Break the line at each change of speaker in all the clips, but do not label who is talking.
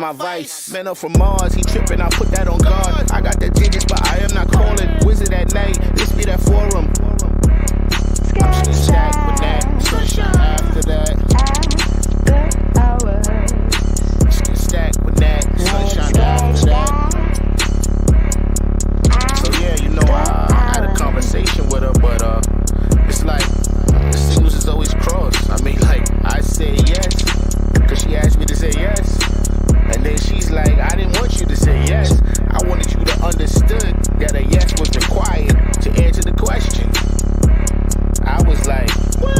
my vice. Man up from Mars, he tripping, I put that on guard. I got the digits, but I am not calling. Wizard at night, this be that forum. I'm just gonna stack with that. Sunshine after that. Just gonna stack with that. Sunshine after that. So yeah, you know, I had a conversation with her, but it's like the signals is always crossed. I mean, like, I say yes, cause she asked me to say yes. And then she's like, I didn't want you to say yes. I wanted you to understood that a yes was required to answer the question. I was like, what?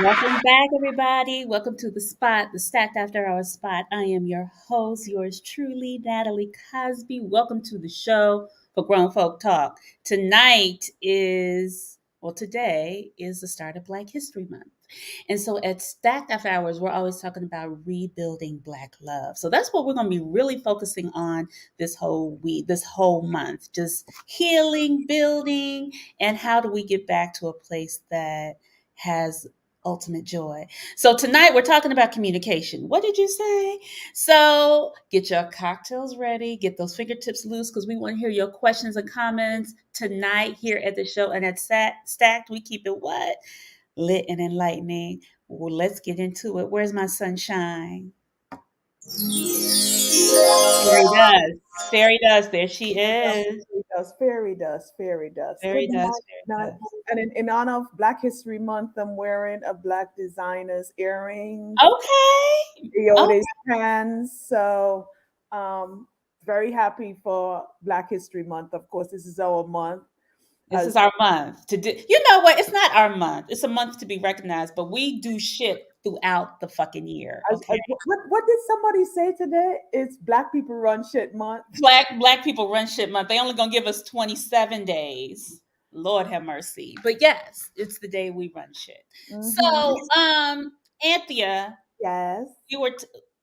Welcome back, everybody. Welcome to the spot, the Stacked After Hours spot. I am your host, yours truly, Natalie Cosby. Welcome to the show for Grown Folk Talk. Today is the start of Black History Month. And so at Stacked After Hours, we're always talking about rebuilding Black love. So that's what we're going to be really focusing on this whole week, this whole month. Just healing, building, and how do we get back to a place that has ultimate joy. So tonight we're talking about communication. What did you say? So get your cocktails ready, get those fingertips loose because we want to hear your questions and comments tonight here at the show. And at Stacked, we keep it what? Lit and enlightening. Well, let's get into it. Where's my sunshine? Fairy dust. Fairy dust. There she is.
Fairy dust.
Fairy
Good
dust.
night. And in honor of Black History Month, I'm wearing a Black designer's earrings,
Okay.
Iode's pants. So, very happy for Black History Month. Of course, this is our month.
This is our month to do. You know what? It's not our month. It's a month to be recognized, but we do shit throughout the fucking year. Okay.
What did somebody say today? It's Black People Run Shit Month.
Black people run shit month. They only gonna give us 27 days. Lord have mercy. But yes, it's the day we run shit. So, Anthea,
Yes.
you were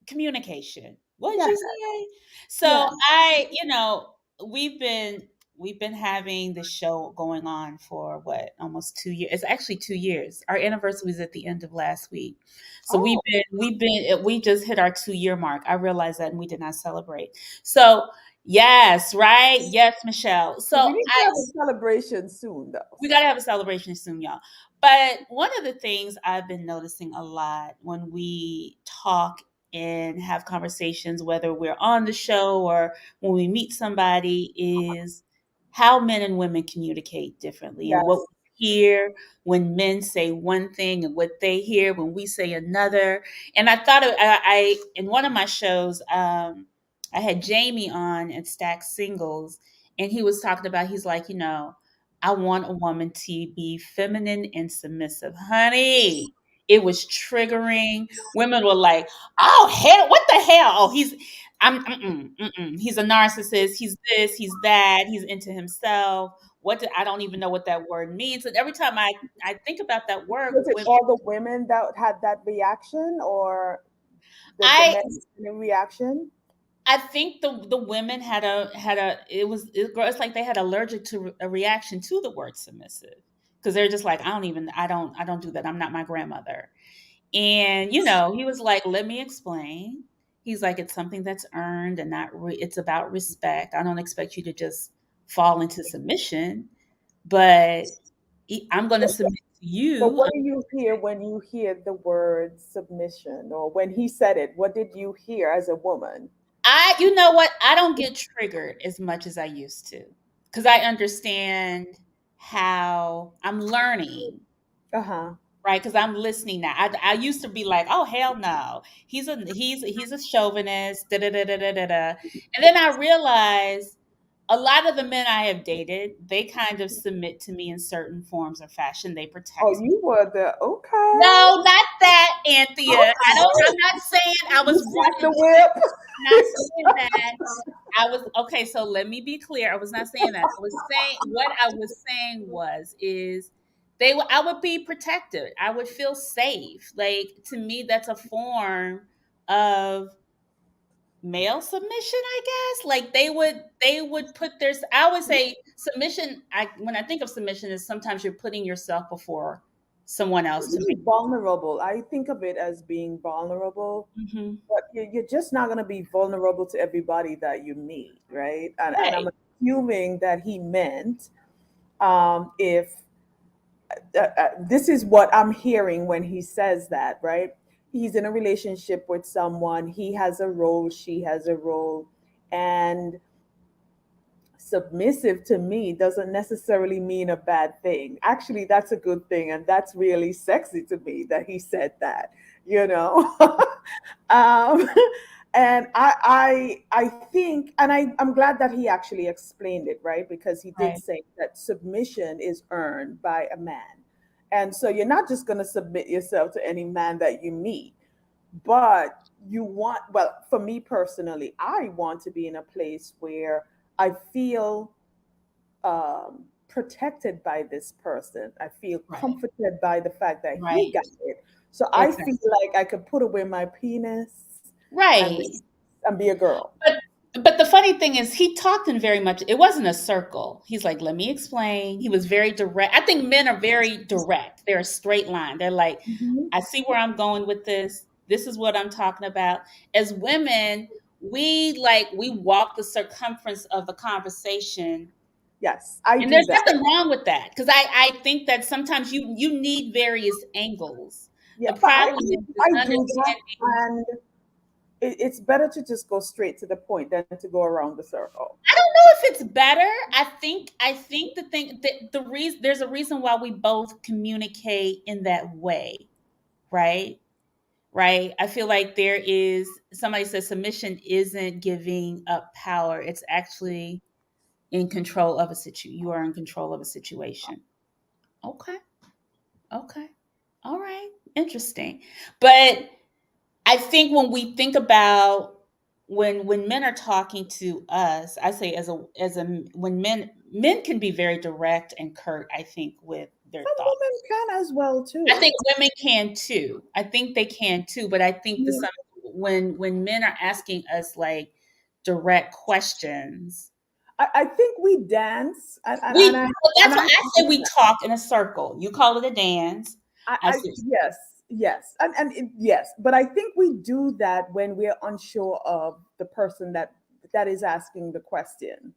communication. What did
Yes.
you say? So
Yes.
we've been having this show going on for what, almost 2 years. It's actually 2 years. Our anniversary was at the end of last week. So
Oh,
we just hit our 2 year mark. I realized that and we did not celebrate. So yes, right? Yes, Michelle. So
we need to have a celebration soon, though.
we got to have a celebration soon, y'all. But one of the things I've been noticing a lot when we talk and have conversations, whether we're on the show or when we meet somebody, is how men and women communicate differently and what
Yes.
we hear when men say one thing and what they hear when we say another. And I thought I in one of my shows, I had Jamie on at Stack Singles, and he was talking about, he's like, I want a woman to be feminine and submissive. Honey, it was triggering. Women were like, "Oh hell, what the hell? Oh, he's a narcissist. He's this, he's that. He's into himself. I don't even know what that word means." And every time I think about that word,
Was it all the women that had that reaction, or the
I
men reaction?
I think the women had a it's like they had allergic to a reaction to the word submissive because they're just like, I don't do that. I'm not my grandmother. And he was like, let me explain. He's like, it's something that's earned and it's about respect. I don't expect you to just fall into submission, but I'm going to submit to
So,
you.
what do you hear when you hear the word submission, or when he said it? What did you hear as a woman?
You know what? I don't get triggered as much as I used to because I understand how I'm learning,
Uh huh.
right? Because I'm listening now. I used to be like, oh hell no, he's a chauvinist, da da da da da da da, and then I realized a lot of the men I have dated, they kind of submit to me in certain forms or fashion. They
Oh,
protect me.
you were the okay.
No, not that, Anthea. I'm
Okay.
not saying I
You
was
slapped the
running.
whip.
Not saying that. I was okay. So let me be clear. I was not saying that. What I was saying was is I would be protected. I would feel safe. Like, to me, that's a form of male submission, I guess. Like, they would put their, I would say submission, I when I think of submission, is sometimes you're putting yourself before someone else to make.
Vulnerable. I think of it as being vulnerable,
Hmm.
but you're just not going to be vulnerable to everybody that you meet, right? And I'm
Right,
assuming that he meant, if this is what I'm hearing when he says that, right? He's in a relationship with someone, he has a role, she has a role, and submissive to me doesn't necessarily mean a bad thing. Actually, that's a good thing, and that's really sexy to me that he said that, you know. um, and I think, and I'm glad that he actually explained it, right? Because he did
right,
say that submission is earned by a man, and so you're not just going to submit yourself to any man that you meet, but you want, well, for me personally, I want to be in a place where I feel protected by this person. I feel
right,
comforted by the fact that he
right.
got it. So I feel
Exactly.
like I could put away my penis and
Right.
and be a girl.
But the funny thing is, he talked in very much, it wasn't a circle. He's like, "Let me explain." He was very direct. I think men are very direct. They're a straight line. They're like,
Mhm.
"I see where I'm going with this. This is what I'm talking about." As women, we walk the circumference of the conversation,
Yes, I
and
do
there's
that.
nothing wrong with that, because I think that sometimes you need various angles.
Yeah,
The
but
problem is
I do that,
understanding.
and it's better to just go straight to the point than to go around the circle.
I don't know if it's better. I think the thing that the reason there's a reason why we both communicate in that way, right? Right? I feel like there is, somebody says submission isn't giving up power. It's actually in control of a situation. You are in control of a situation. Okay. Okay. All right. Interesting. But I think when we think about, when men are talking to us, I say, when men can be very direct and curt, I think, with their
Some
thoughts.
women can as well
I
too.
think women can too. I think they can too, but I think that
Yeah.
some, when men are asking us like direct questions,
I think we dance,
well,
and
that's
I
what I say, we talk in a circle. You call it a dance. I
I
say,
yes, yes, yes, but I think we do that when we're unsure of the person that is asking the question,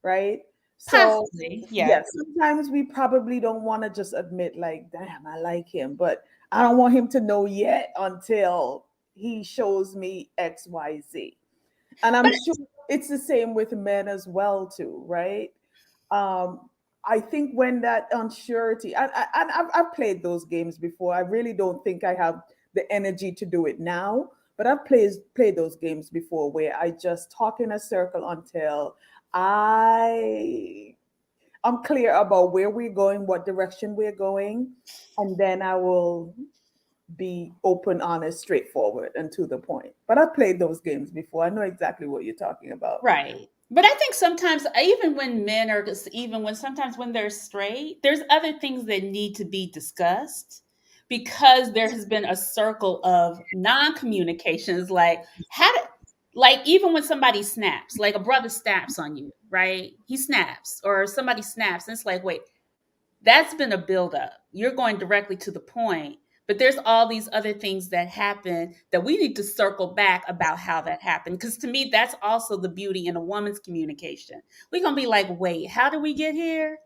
right? So
possibly, yes.
yes, sometimes we probably don't want to just admit like, damn, I like him, but I don't want him to know yet until he shows me X, Y, Z. And I'm
But
sure it's the same with men as well too, right? um, I think when that unsurety, and I've played those games before. I really don't think I have the energy to do it now, but I've played those games before where I just talk in a circle until I I'm clear about where we're going, what direction we're going, and then I will be open, honest, straightforward, and to the point. But I've played those games before. I know exactly what you're talking about.
right. But I think sometimes, even when men are, even when sometimes when they're straight, there's other things that need to be discussed, because there has been a circle of non-communications. Like, how to, like, even when somebody snaps, like a brother snaps on you, right? He snaps, or somebody snaps, and it's like, wait, that's been a buildup. You're going directly to the point, but there's all these other things that happen that we need to circle back about how that happened. Because to me, that's also the beauty in a woman's communication. We're gonna be like, wait, how did we get here?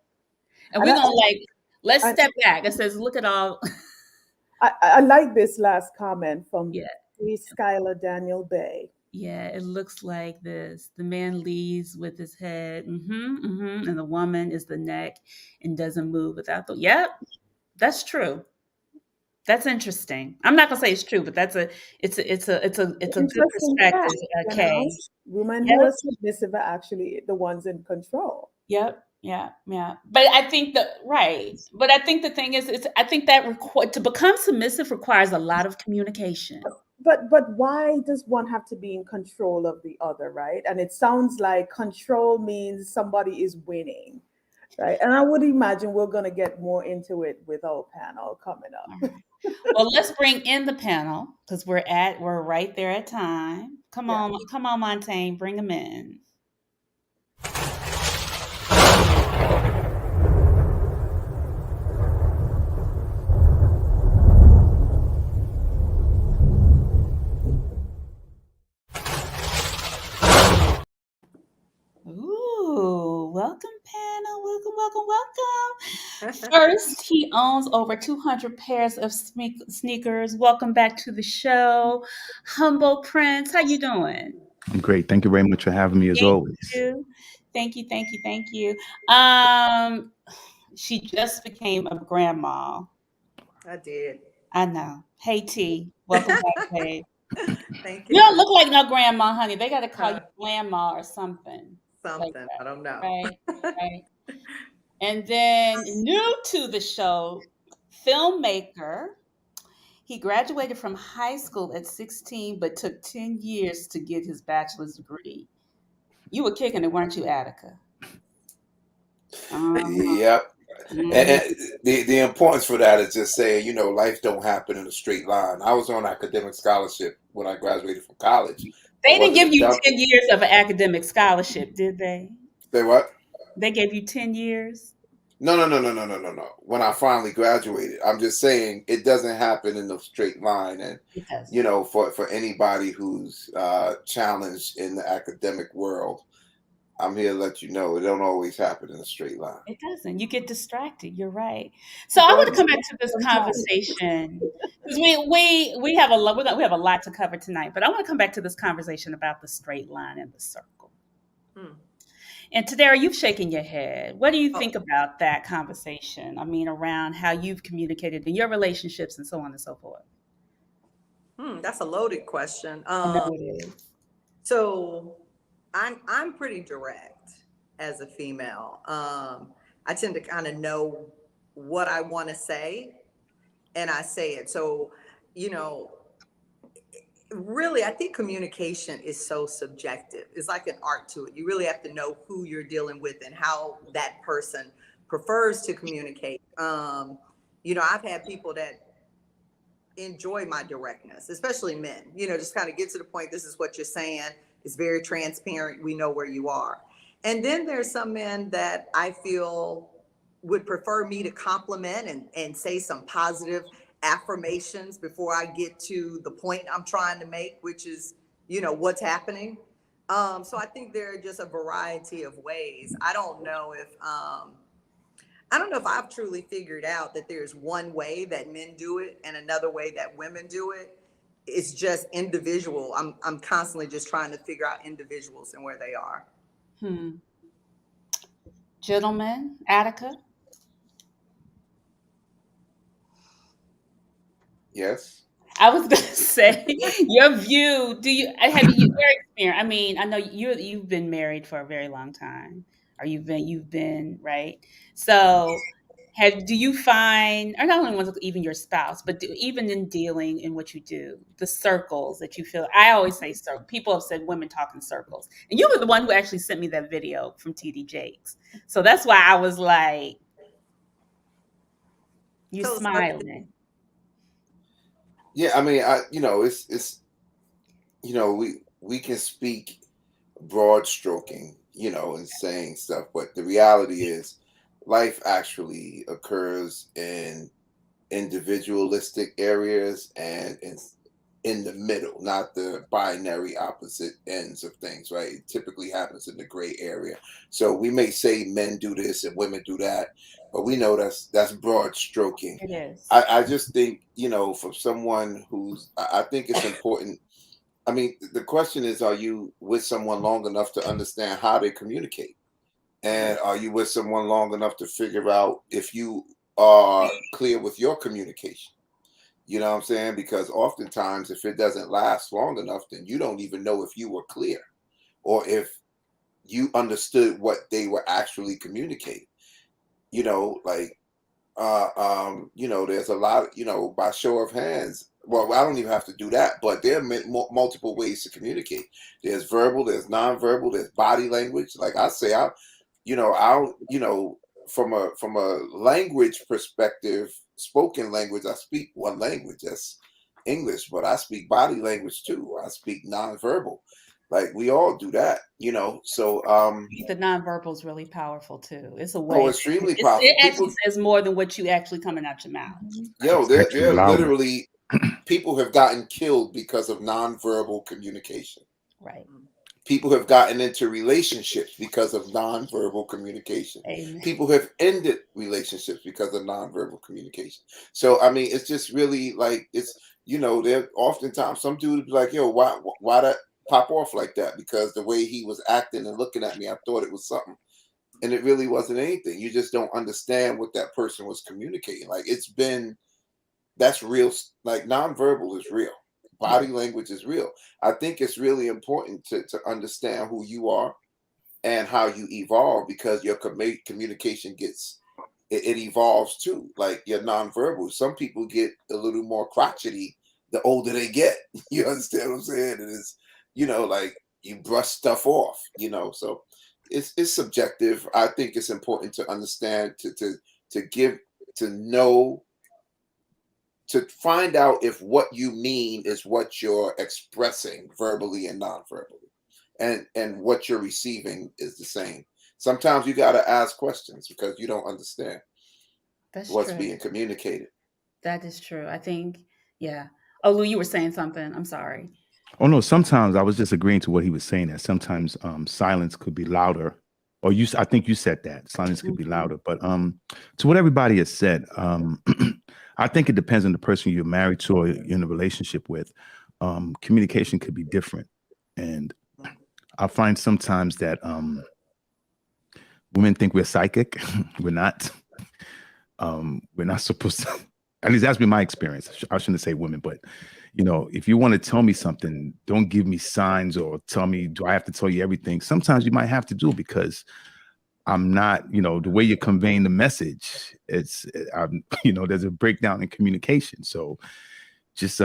And
And
we're gonna like, let's
I,
step back. It says, look at all.
I like this last comment from
Yeah,
Skylar Daniel Bay.
yeah. It looks like this. The man leads with his head, and the woman is the neck and doesn't move without the. Yep, that's true. That's interesting. I'm not gonna say it's true, but it's a good
Interesting
perspective.
fact, you know,
Okay.
women
Yep.
who are submissive are actually the ones in control.
Yep. Yeah. Yeah. But I think that, right. But I think the thing is, I think that to become submissive requires a lot of communication.
But why does one have to be in control of the other, right? And it sounds like control means somebody is winning. Right. And I would imagine we're going to get more into it with our panel coming
All
up.
right. Well, let's bring in the panel because we're right there at time.
Yeah.
Come on, Montaigne, bring them in. Ooh, welcome, panel. Welcome, welcome, welcome. First, he owns over 200 pairs of sneakers. Welcome back to the show. Humble Prince, how you doing?
I'm great. Thank you very much for having me as
Thank
always.
you. Thank you, thank you, thank you. Um, she just became a grandma.
I did.
I know. Hey T, welcome back, babe.
Thank
You
you.
don't look like no grandma, honey. They gotta call you
Huh,
grandma or something like
something. I don't
that.
know.
Right, right. And then new to the show, filmmaker. He graduated from high school at 16, but took 10 years to get his bachelor's degree. You were kicking it, weren't you, Attica? Uh-huh.
Yep.
Mhm.
And the importance for that is just saying, life don't happen in a straight line. I was on academic scholarship when I graduated from college. I
They didn't
wasn't
give
a
you
dump.
10 years of an academic scholarship, did they?
Say what?
They gave you 10 years?
No, no, no, no, no, no, no, no. When I finally graduated, I'm just saying it doesn't happen in a straight line. And
It doesn't.
for anybody who's challenged in the academic world, I'm here to let you know it don't always happen in a straight line.
It doesn't. You get distracted. You're right. So I want to
Don't
come
you
back to this
sometimes?
conversation because we have a lot we have a lot to cover tonight. But I want to come back to this conversation about the straight line and the circle.
Hmm.
And Tadara, you've shaken your head. What do you
Oh,
think about that conversation? I mean, around how you've communicated in your relationships and so on and so forth.
that's a loaded question.
I know it is.
So I'm pretty direct as a female. I tend to kind of know what I want to say, and I say it. So, you know, really, I think communication is so subjective. It's like an art to it. You really have to know who you're dealing with and how that person prefers to communicate. I've had people that enjoy my directness, especially men, just kind of get to the point. This is what you're saying. It's very transparent. We know where you are. And then there's some men that I feel would prefer me to compliment and say some positive affirmations before I get to the point I'm trying to make, which is, what's happening. So I think there are just a variety of ways. I don't know if I've truly figured out that there's one way that men do it and another way that women do it. It's just individual. I'm constantly just trying to figure out individuals and where they are.
Hmm. Gentlemen, Attica.
Yes.
I was gonna say your view. Do you have you your experience? I mean, I know you've been married for a very long time, or you've been right. So, do you find, or not only with even your spouse, but even in dealing in what you do, the circles that you feel? I always say circle. People have said women talk in circles, and you were the one who actually sent me that video from TD Jakes. So that's why I was like, you
So, so
smiling.
Yeah, I mean, it's we can speak broad stroking, and saying stuff, but the reality is life actually occurs in individualistic areas and in the middle, not the binary opposite ends of things, right? It typically happens in the gray area. So we may say men do this and women do that, but we know that's broad stroking.
It is.
I just think, for someone I think it's important. I mean, the question is, are you with someone long enough to understand how they communicate?
mm,
And are you with someone long enough to figure out if you are clear with your communication? You know what I'm saying? Because oftentimes, if it doesn't last long enough, then you don't even know if you were clear or if you understood what they were actually communicating. Like, there's a lot, by show of hands. Well, I don't even have to do that, but there are multiple ways to communicate. There's verbal, there's nonverbal, there's body language. Like I say, I'll, from a language perspective, spoken language, I speak one language, that's English, but I speak body language too. I speak nonverbal. Like we all do that, you know. So
The nonverbal is really powerful too. It's a
oh,
way.
extremely
It
powerful.
actually
People,
says more than what you actually coming out your mouth.
yo,
It's actually
they're
louder.
literally people have gotten killed because of nonverbal communication.
Right.
People have gotten into relationships because of nonverbal communication.
Amen.
People have ended relationships because of nonverbal communication. So I mean, it's just really like it's there oftentimes some dude would be like, yo, why that pop off like that? Because the way he was acting and looking at me, I thought it was something. And it really wasn't anything. You just don't understand what that person was communicating. Like that's real. Like nonverbal is real. Body language is real. I think it's really important to understand who you are and how you evolve, because your communication it evolves too. Like your nonverbal. Some people get a little more crotchety the older they get. You understand what I'm saying? And it's like you brush stuff off. So it's subjective. I think it's important to understand to know, to find out if what you mean is what you're expressing verbally and non-verbally, and what you're receiving is the same. Sometimes you got to ask questions because you don't understand
That's
what's
true.
being communicated.
That is true. I think, yeah. Oh, Lou, you were saying something. I'm sorry.
Oh no, sometimes I was just agreeing to what he was saying, that sometimes silence could be louder. Or I think you said that silence could be louder. But to what everybody has said, I think it depends on the person you're married to or you're in a relationship with. Communication could be different. And I find sometimes that women think we're psychic. We're not. We're not supposed to. At least that's been my experience. I shouldn't say women, but if you want to tell me something, don't give me signs or tell me, do I have to tell you everything? Sometimes you might have to do it because I'm not, the way you're conveying the message, there's a breakdown in communication. So just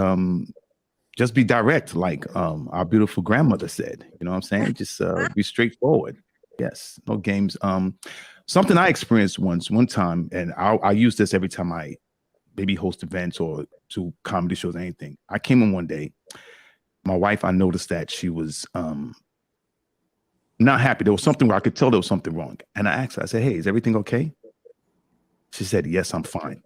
be direct, like our beautiful grandmother said. You know what I'm saying? Just be straightforward. Yes, no games. Something I experienced one time, and I use this every time I maybe host events or do comedy shows, anything. I came in one day. My wife, I noticed that she was not happy. There was something where I could tell there was something wrong. And I asked her, I said, hey, is everything okay? She said, yes, I'm fine.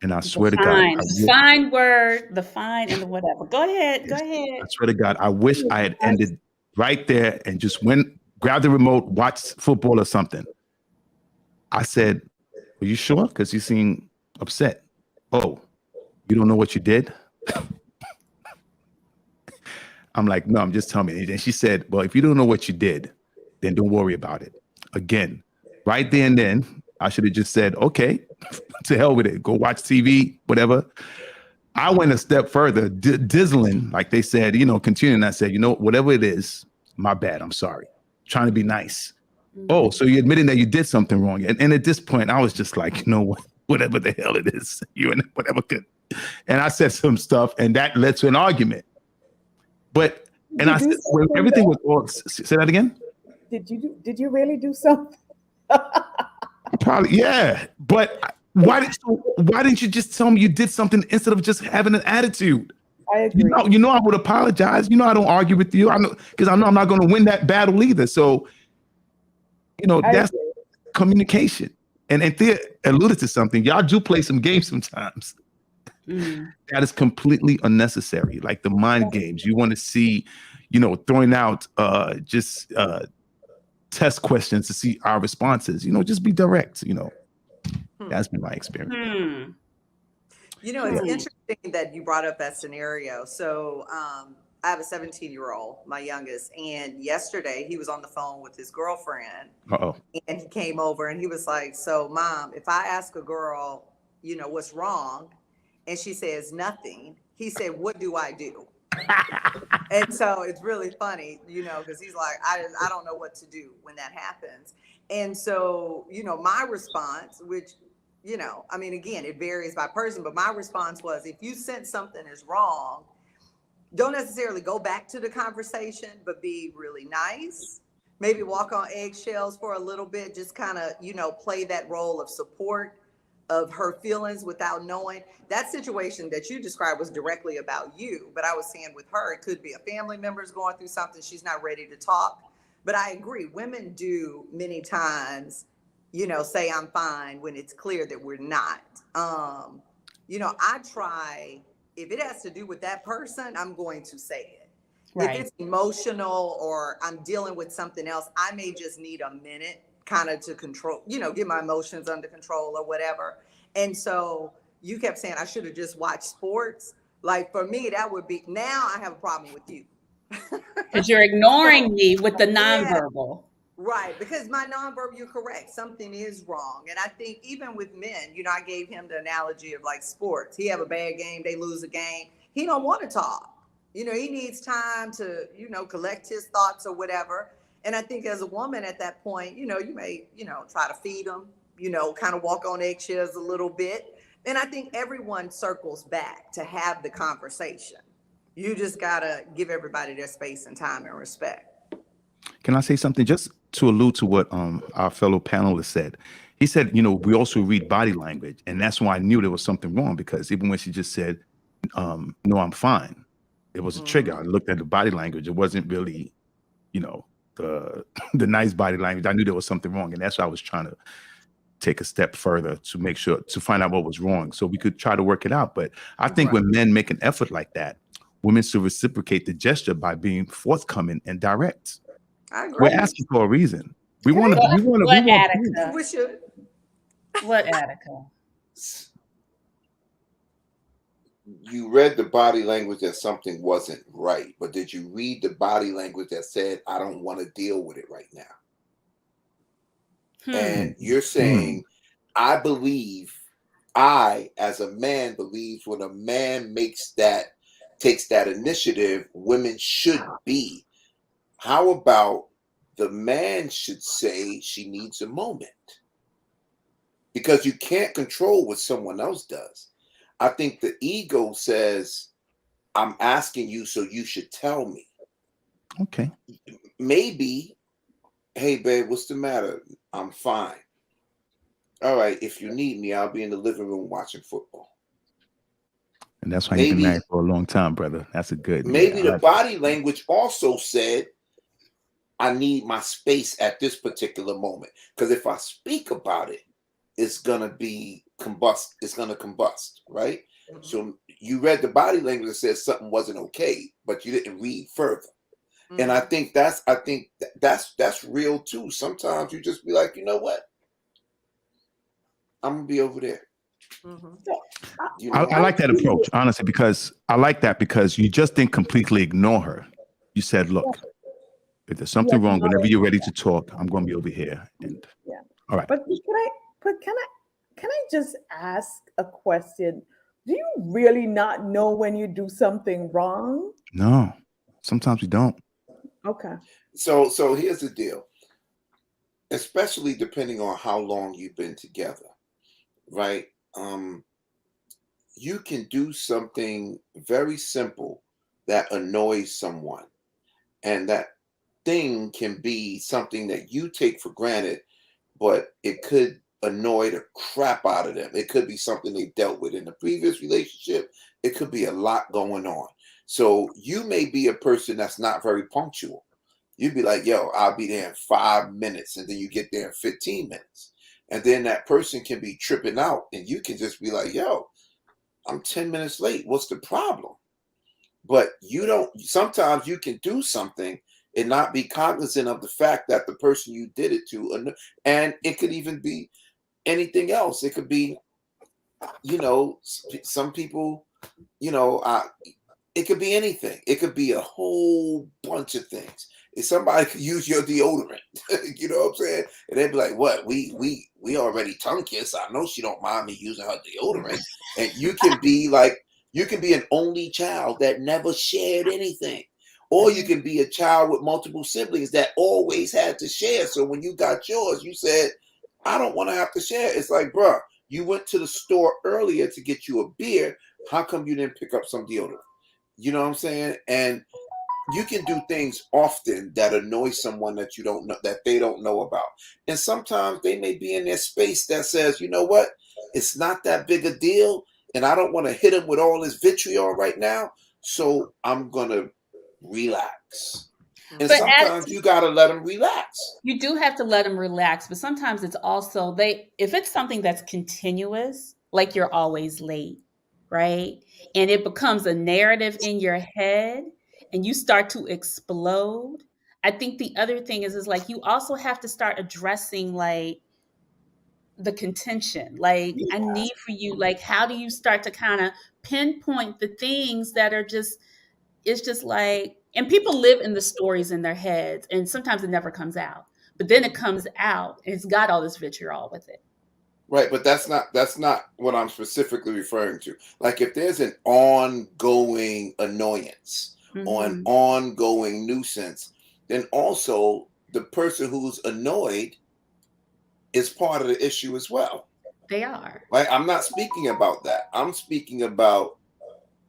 And I swear to God,
The fine word, the fine and the whatever. Go ahead. Go ahead.
I swear to God, I wish I had ended right there and just grabbed the remote, watched football or something. I said, are you sure? Because you seem upset. Oh, you don't know what you did? I'm like, no, I'm just telling you. And she said, well, if you don't know what you did, then don't worry about it. Again, right there and then, I should have just said, okay, to hell with it. Go watch TV, whatever. I went a step further, dizzling, like they said, continuing. I said, whatever it is, my bad. I'm sorry. Trying to be nice. Oh, so you're admitting that you did something wrong. And at this point, I was just like, whatever the hell it is, whatever could. And I said some stuff, and that led to an argument. But I said, when everything was all. Say that again.
Did you really do something?
Probably, yeah. But why didn't you just tell me you did something instead of just having an attitude?
I agree.
I would apologize. I don't argue with you. I know, because I know I'm not going to win that battle either. So, that's communication. And Thea alluded to something. Y'all do play some games sometimes. That is completely unnecessary. Like the mind games. You want to see, throwing out just test questions to see our responses. Just be direct. That's been my experience.
It's interesting that you brought up that scenario. So I have a 17-year-old, my youngest, and yesterday he was on the phone with his girlfriend. And he came over and he was like, so Mom, if I ask a girl, what's wrong, and she says nothing, he said, what do I do? And so it's really funny, because he's like, I don't know what to do when that happens. And so, my response, which, again, it varies by person, but my response was, if you sense something is wrong, don't necessarily go back to the conversation, but be really nice. maybe walk on eggshells for a little bit, just kind of, play that role of support of her feelings without knowing. That situation that you described was directly about you, but I was saying with her, it could be a family member's going through something, she's not ready to talk. But I agree, women do many times, say I'm fine when it's clear that we're not. I try, if it has to do with that person, I'm going to say it. Right. If it's emotional or I'm dealing with something else, I may just need a minute kind of to control, get my emotions under control or whatever. And so you kept saying I should have just watched sports. Like for me, that would be, now I have a problem with you.
Because you're ignoring me with the nonverbal.
Right, because my nonverbal, you're correct. Something is wrong. And I think even with men, I gave him the analogy of like sports. He have a bad game, they lose a game. He don't want to talk. He needs time to, collect his thoughts or whatever. And I think as a woman at that point, you may, try to feed him, kind of walk on eggshells a little bit. And I think everyone circles back to have the conversation. You just got to give everybody their space and time and respect.
Can I say something just to allude to what our fellow panelist said? He said, we also read body language. And that's why I knew there was something wrong, because even when she just said, no, I'm fine, it was a trigger. I looked at the body language. It wasn't really, the nice body language. I knew there was something wrong. And that's why I was trying to take a step further to make sure, to find out what was wrong so we could try to work it out. But I think when men make an effort like that, women should reciprocate the gesture by being forthcoming and direct.
I agree.
We're asking for a reason. We want
Attica?
We should.
What Attica?
You read the body language that something wasn't right, but did you read the body language that said, I don't want to deal with it right now? And you're saying, I as a man believes when a man takes that initiative, women should be. How about the man should say she needs a moment? Because you can't control what someone else does. I think the ego says, I'm asking you, so you should tell me.
Okay.
Maybe, hey, babe, what's the matter? I'm fine. All right, if you need me, I'll be in the living room watching football.
And that's why you've been married for a long time, brother. That's a good.
Maybe the body language also said, I need my space at this particular moment. Because if I speak about it, it's gonna be combust. It's gonna combust, right? Mm-hmm. So you read the body language that says something wasn't okay, but you didn't read further. Mm-hmm. And I think that's real too. Sometimes you just be like, you know what? I'm gonna be over there. Mm-hmm.
I like that approach, honestly, because I like that because you just didn't completely ignore her. You said, look, if there's something wrong, whenever you're ready to talk, I'm going to be over here. And all right.
But can I just ask a question? Do you really not know when you do something wrong?
No, sometimes we don't.
Okay.
So here's the deal. Especially depending on how long you've been together, right? You can do something very simple that annoys someone, and that thing can be something that you take for granted, but it could annoy the crap out of them. It could be something they dealt with in the previous relationship. It could be a lot going on. So you may be a person that's not very punctual. You'd be like, yo, I'll be there in 5 minutes. And then you get there in 15 minutes. And then that person can be tripping out. And you can just be like, yo, I'm 10 minutes late. What's the problem? But sometimes you can do something and not be cognizant of the fact that the person you did it to, and it could even be anything else. It could be, some people, it could be anything. It could be a whole bunch of things. If somebody could use your deodorant, you know what I'm saying? And they'd be like, what? We already tongue kiss. I know she don't mind me using her deodorant. And you can be an only child that never shared anything. Or you can be a child with multiple siblings that always had to share. So when you got yours, you said, I don't want to have to share. It's like, bruh, you went to the store earlier to get you a beer. How come you didn't pick up some deodorant? You know what I'm saying? And you can do things often that annoy someone that you don't know, that they don't know about. And sometimes they may be in their space that says, you know what, it's not that big a deal, and I don't want to hit him with all this vitriol right now, so I'm gonna relax. And
But
sometimes you gotta let them relax.
you do have to let them relax, but sometimes it's also if it's something that's continuous, like you're always late, right? And it becomes a narrative in your head and you start to explode. I think the other thing is like you also have to start addressing like the contention. Like I need for you, like how do you start to kind of pinpoint the things that are just it's just like, and people live in the stories in their heads, and sometimes it never comes out. But then it comes out, and it's got all this vitriol with it.
Right, but that's not what I'm specifically referring to. Like if there's an ongoing annoyance or an
Hmm.
ongoing nuisance, then also the person who's annoyed is part of the issue as well.
They are.
Right? I'm not speaking about that. I'm speaking about,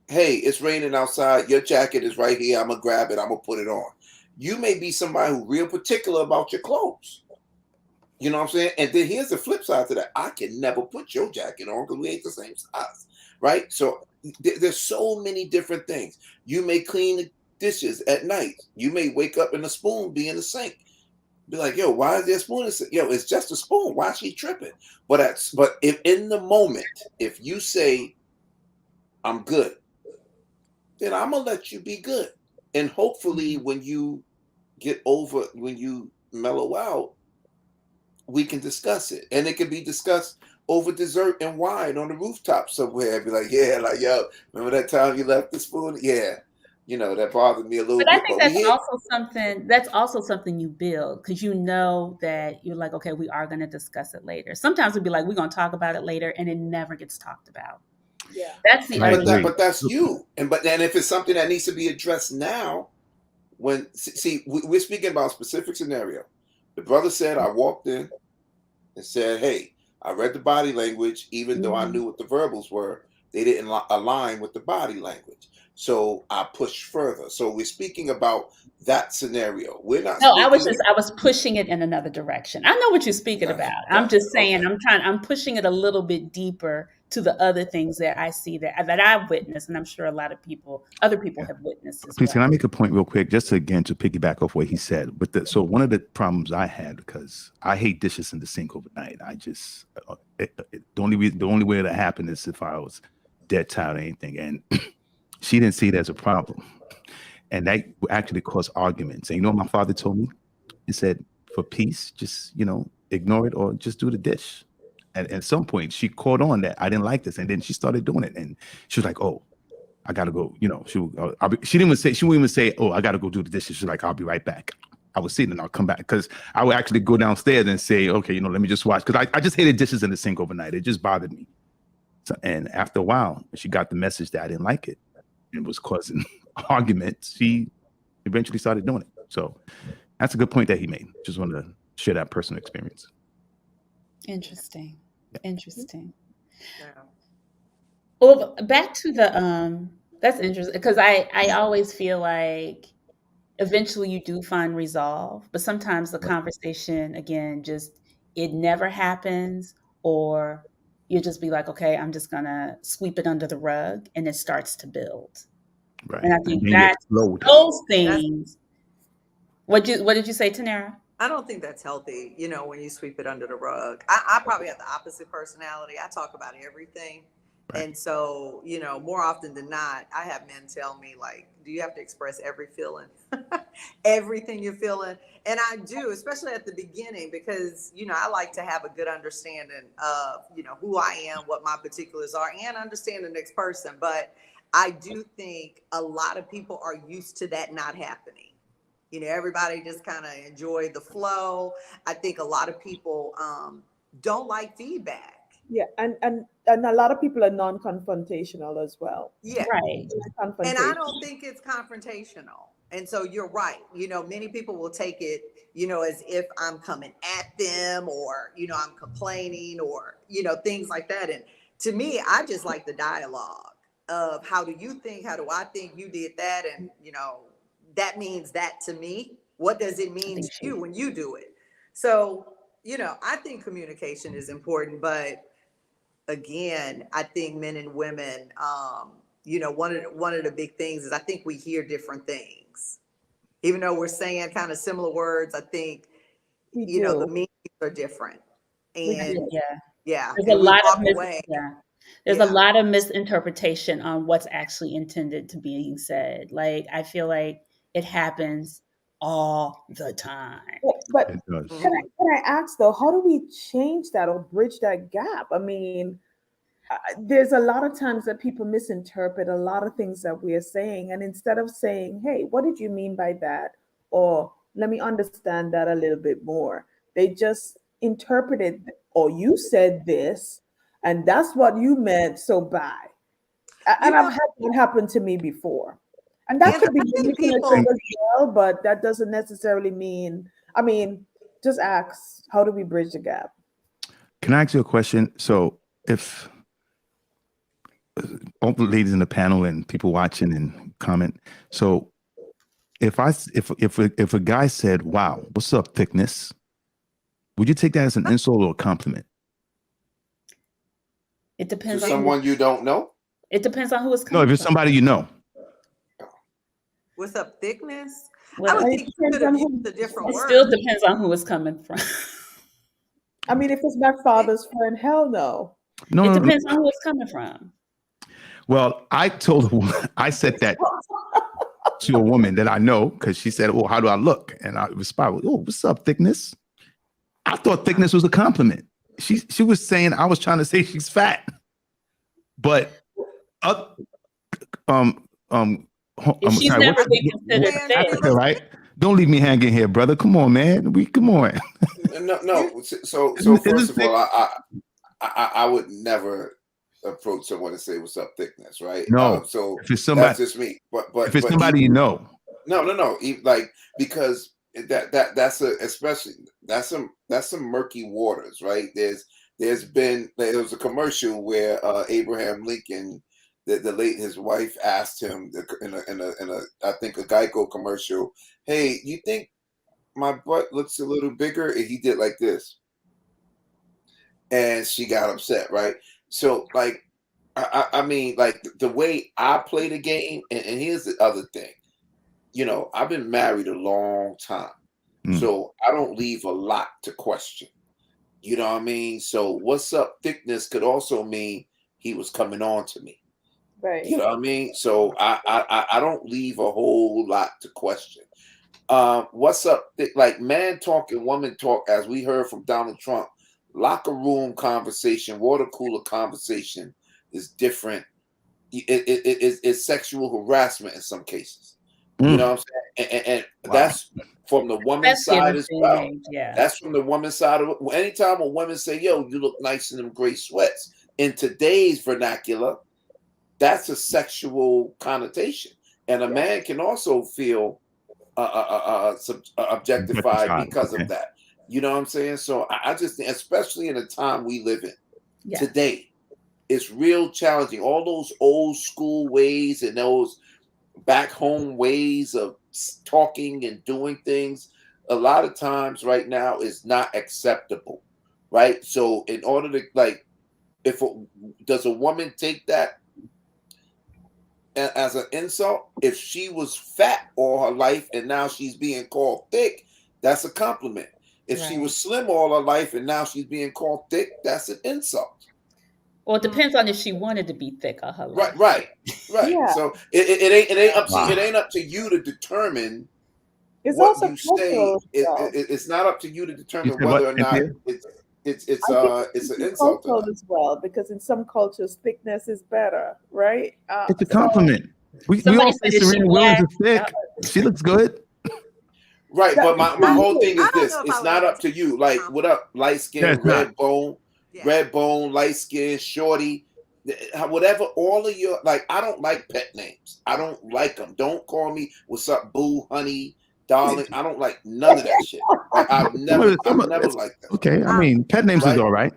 hey, it's raining outside. Your jacket is right here. I'm gonna grab it. I'm gonna put it on. You may be somebody who's real particular about your clothes. You know what I'm saying? And then here's the flip side to that. I can never put your jacket on because we ain't the same size. Right? So there's so many different things. You may clean the dishes at night. You may wake up and the spoon be in the sink. Be like, yo, why is there a spoon in the sink? Yo, it's just a spoon. Why is she tripping? But if in the moment, if you say, I'm good, then I'm gonna let you be good. And hopefully when you when you mellow out, we can discuss it. And it can be discussed over dessert and wine on the rooftop somewhere. Be like, yeah, like, yo, remember that time you left the spoon? Yeah. You know, that bothered me a little
But I
bit.
think
But we
that's
hit.
also something you build because you know that you're like, okay, we are going to discuss it later. Sometimes we'd be like, we're going to talk about it later, and it never gets talked about.
Yeah.
That's the
I
other
agree.
But that's you. And if it's something that needs to be addressed now, we're speaking about a specific scenario. The brother said, I walked in and said, hey, I read the body language, even though I
Mhm.
knew what the verbals were, they didn't align with the body language. So I pushed further. So we're speaking about that scenario. We're not
No,
speaking of
I was pushing it in another direction. I know what you're speaking
gotcha,
about. I'm
gotcha.
just saying
Okay.
I'm pushing it a little bit deeper to the other things that I see that I've witnessed, and I'm sure a lot of other people
Yeah.
have witnessed as
Please, can
well.
I make a point real quick, just to, again to piggyback off what he said? So one of the problems I had, because I hate dishes in the sink overnight. I just the only way that happened is if I was dead tired or anything, and she didn't see it as a problem, and that actually caused arguments. And you know what my father told me? He said, for peace, just ignore it or just do the dish. And at some point, she caught on that I didn't like this, and then she started doing it, and she was like, "Oh, I gotta go." She didn't even say. She wouldn't even say, "Oh, I gotta go do the dishes." She's like, "I'll be right back." I was sitting and I'll come back because I would actually go downstairs and say, "Okay, let me just watch," because I just hated dishes in the sink overnight. It just bothered me. So, and after a while, she got the message that I didn't like it and was causing arguments. She eventually started doing it. So that's a good point that he made. Just wanted to share that personal experience.
Interesting. Interesting.
Yeah.
Well, back to the that's interesting because I always feel like eventually you do find resolve, but sometimes the
Right.
conversation again just it never happens, or you'll just be like, okay, I'm just gonna sweep it under the rug, and it starts to build.
Right.
And I
And
think
then you
that
explode.
those
That's
things. What did you say, Tanera?
I don't think that's healthy, when you sweep it under the rug. I probably have the opposite personality. I talk about everything.
Right.
And so, more often than not, I have men tell me, like, do you have to express every feeling, everything you're feeling? And I do, especially at the beginning, because, I like to have a good understanding of, who I am, what my particulars are, and understand the next person. But I do think a lot of people are used to that not happening. Everybody just kind of enjoy the flow. I think a lot of people don't like feedback.
Yeah, and a lot of people are non-confrontational as well.
Yeah.
Right.
And I
Confrontation.
don't think it's confrontational. And so you're right. Many people will take it, as if I'm coming at them or, I'm complaining or, things like that. And to me, I just like the dialogue of how do you think? How do I think you did that? And, that means that to me. What does it
I
mean
think
to
she.
you when you do it? So, I think communication is important, but again, I think men and women, one of the big things is I think we hear different things. Even though we're saying kind of similar words, I think,
We
the
do.
meanings are different.
We
And
do.
Yeah.
yeah,
There's a
and we
lot of
walk away.
there's a
Yeah.
lot of misinterpretation on what's actually intended to being said. Like I feel like it happens all the time.
But
It does.
Mhm.
can I ask though, how do we change that or bridge that gap? I mean, there's a lot of times that people misinterpret a lot of things that we are saying, and instead of saying, "Hey, what did you mean by that?" or "Let me understand that a little bit more," they just interpreted, "Or you said this, and that's what you meant, so bye."
You
And I've
know,
had that happen to me before. And that
Angela,
could be
I think
manipulative
people,
as well, but that doesn't necessarily mean, I mean, just ask, how do we bridge the gap?
Can I ask you a question? So if all the ladies in the panel and people watching and comment, so if a guy said, "Wow, what's up, thickness?" Would you take that as an insult or a compliment?
It
To
depends on who
someone you don't know.
it depends on who it's
No, if
coming
it's
from.
somebody you know.
what's up, thickness? I
Well,
would
It
think you
depends
could have
on
used
who.
a different
it still
word.
depends on who it's coming from.
I mean, if it's my father's friend, hell no.
No,
It
no, no.
depends on who it's coming from.
Well, I said that to a woman that I know because she said, "Oh, how do I look?" And I responded, "Oh, what's up, thickness?" I thought thickness was a compliment. She was saying I was trying to say she's fat, but uh, um um
If
I'm
she's
sorry.
never been considered
Hey,
thick,
Angela,
Right? Don't leave me hanging here, brother. Come on, man. Come on.
No,
you,
no. So
Isn't
first of
thick?
all, I would never approach someone and say what's up, thickness, right?
No.
So
If it's
that's
somebody,
just me.
if it's
But
somebody you know,
no. Like, because that's some murky waters, right? There was a commercial where Abraham Lincoln, the late his wife asked him in a I think a Geico commercial, "Hey, you think my butt looks a little bigger?" And he did like this, and she got upset, right? So like, I mean, like the way I play the game, and here's the other thing. I've been married a long time,
mm,
so I don't leave a lot to question. You know what I mean? So what's up thickness could also mean he was coming on to me. You
Right.
know what I mean? So I don't leave a whole lot to question. What's up? Like man talk and woman talk, as we heard from Donald Trump, locker room conversation, water cooler conversation is different. It's sexual harassment in some cases. You know
mm,
what I'm saying? And
wow.
that's from the woman's
especially in
side
this
as
day and
well.
age, yeah.
That's from the woman's side of it. Anytime a woman say, "Yo, you look nice in them gray sweats," in today's vernacular, that's a sexual connotation, and a
Yeah.
man can also feel objectified
Petrified.
because
Okay.
of that. You know what I'm saying? So I just think, especially in the time we live in
Yeah.
today, it's real challenging. All those old school ways and those back home ways of talking and doing things, a lot of times right now is not acceptable. Right. So in order to like, does a woman take that as an insult? If she was fat all her life and now she's being called thick, that's a compliment. If she
Right.
was slim all her life and now she's being called thick, that's an insult.
Well, it depends on if she wanted to be thick all her
Right,
life.
right.
Yeah.
So it ain't up to
Wow.
it ain't up to you to determine
It's
what
also
you say.
cultural as well.
It's not up to you to
You
determine
said what,
whether or not
Cynthia?
I think
it's an
it's
insult or
cultural
not.
as well, because in some cultures, thickness is better, right?
It's a
So
compliment. We
Somebody
all say
said, "Is she
Serena Williams
black?"
is thick. She looks good.
Right,
that,
but my whole thing
I
is
don't
this:
know if I
it's
would
not
ever
up
take
to you.
a
Like, what
compliment.
up, light
Yeah,
skin,
it's not.
Yeah.
red bone, light skin, shorty, whatever. All of your like, I don't like pet names. I don't like them. Don't call me what's up, boo, honey, darling. I don't like none of that shit. Like, I've never liked that.
Okay. I
Um,
mean, pet names is
Right?
all right.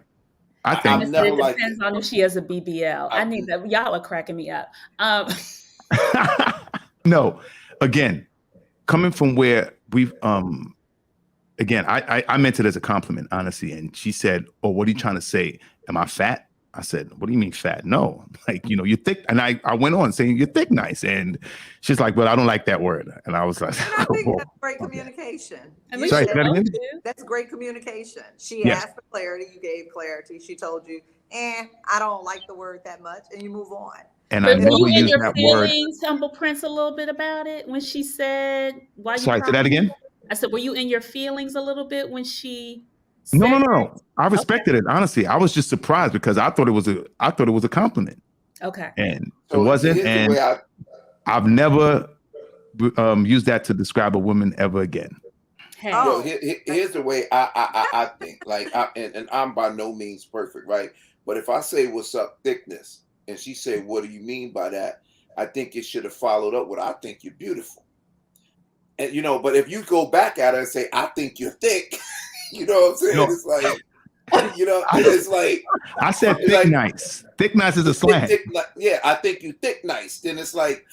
I
Someone
I've
think.
said
never
it
liked it.
depends on if she has a BBL. I
I,
need that. Y'all are cracking me up. Um,
No. Again, coming from where we've again, I meant it as a compliment, honestly. And she said, "Oh, what are you trying to say? Am I fat?" I said, "What do you mean fat? No, like, you know, you're thick." And I went on saying, "You're thick, nice." And she's like, "Well, I don't like that word." And I was like,
And I think
"Oh,
that's great
okay."
communication.
And
You
we
Sorry,
should
say
said
that
both
again.
do.
that's great communication. She
Yes.
asked for clarity, you gave clarity. She told you, I don't like the word that much, and you move on.
And I
But were
never
you in
used
your
that word.
feelings, Humble Prince, a little bit about it when she said, "Why you
Sorry, say that
crying?"
again.
I said, "Were you in your feelings a little bit when she
No, no,
said?"
no, no. I
Okay,
respected it, honestly. I was just surprised because I thought it was a compliment,
okay.
and it
So
wasn't.
here's the
And
way I
I've never used that to describe a woman ever again.
Hey,
Well,
Oh,
here's the way I think. Like, and I'm by no means perfect, right? But if I say "What's up, thickness," and she say, "What do you mean by that?" I think it should have followed up with, "I think you're beautiful." And but if you go back at her and say, "I think you're thick," you know what I'm saying?
No,
It's like,
I,
it's like,
I said
it's
thick
like
nice. Thick nice is a slang.
yeah, I think you thick nice. Then it's like,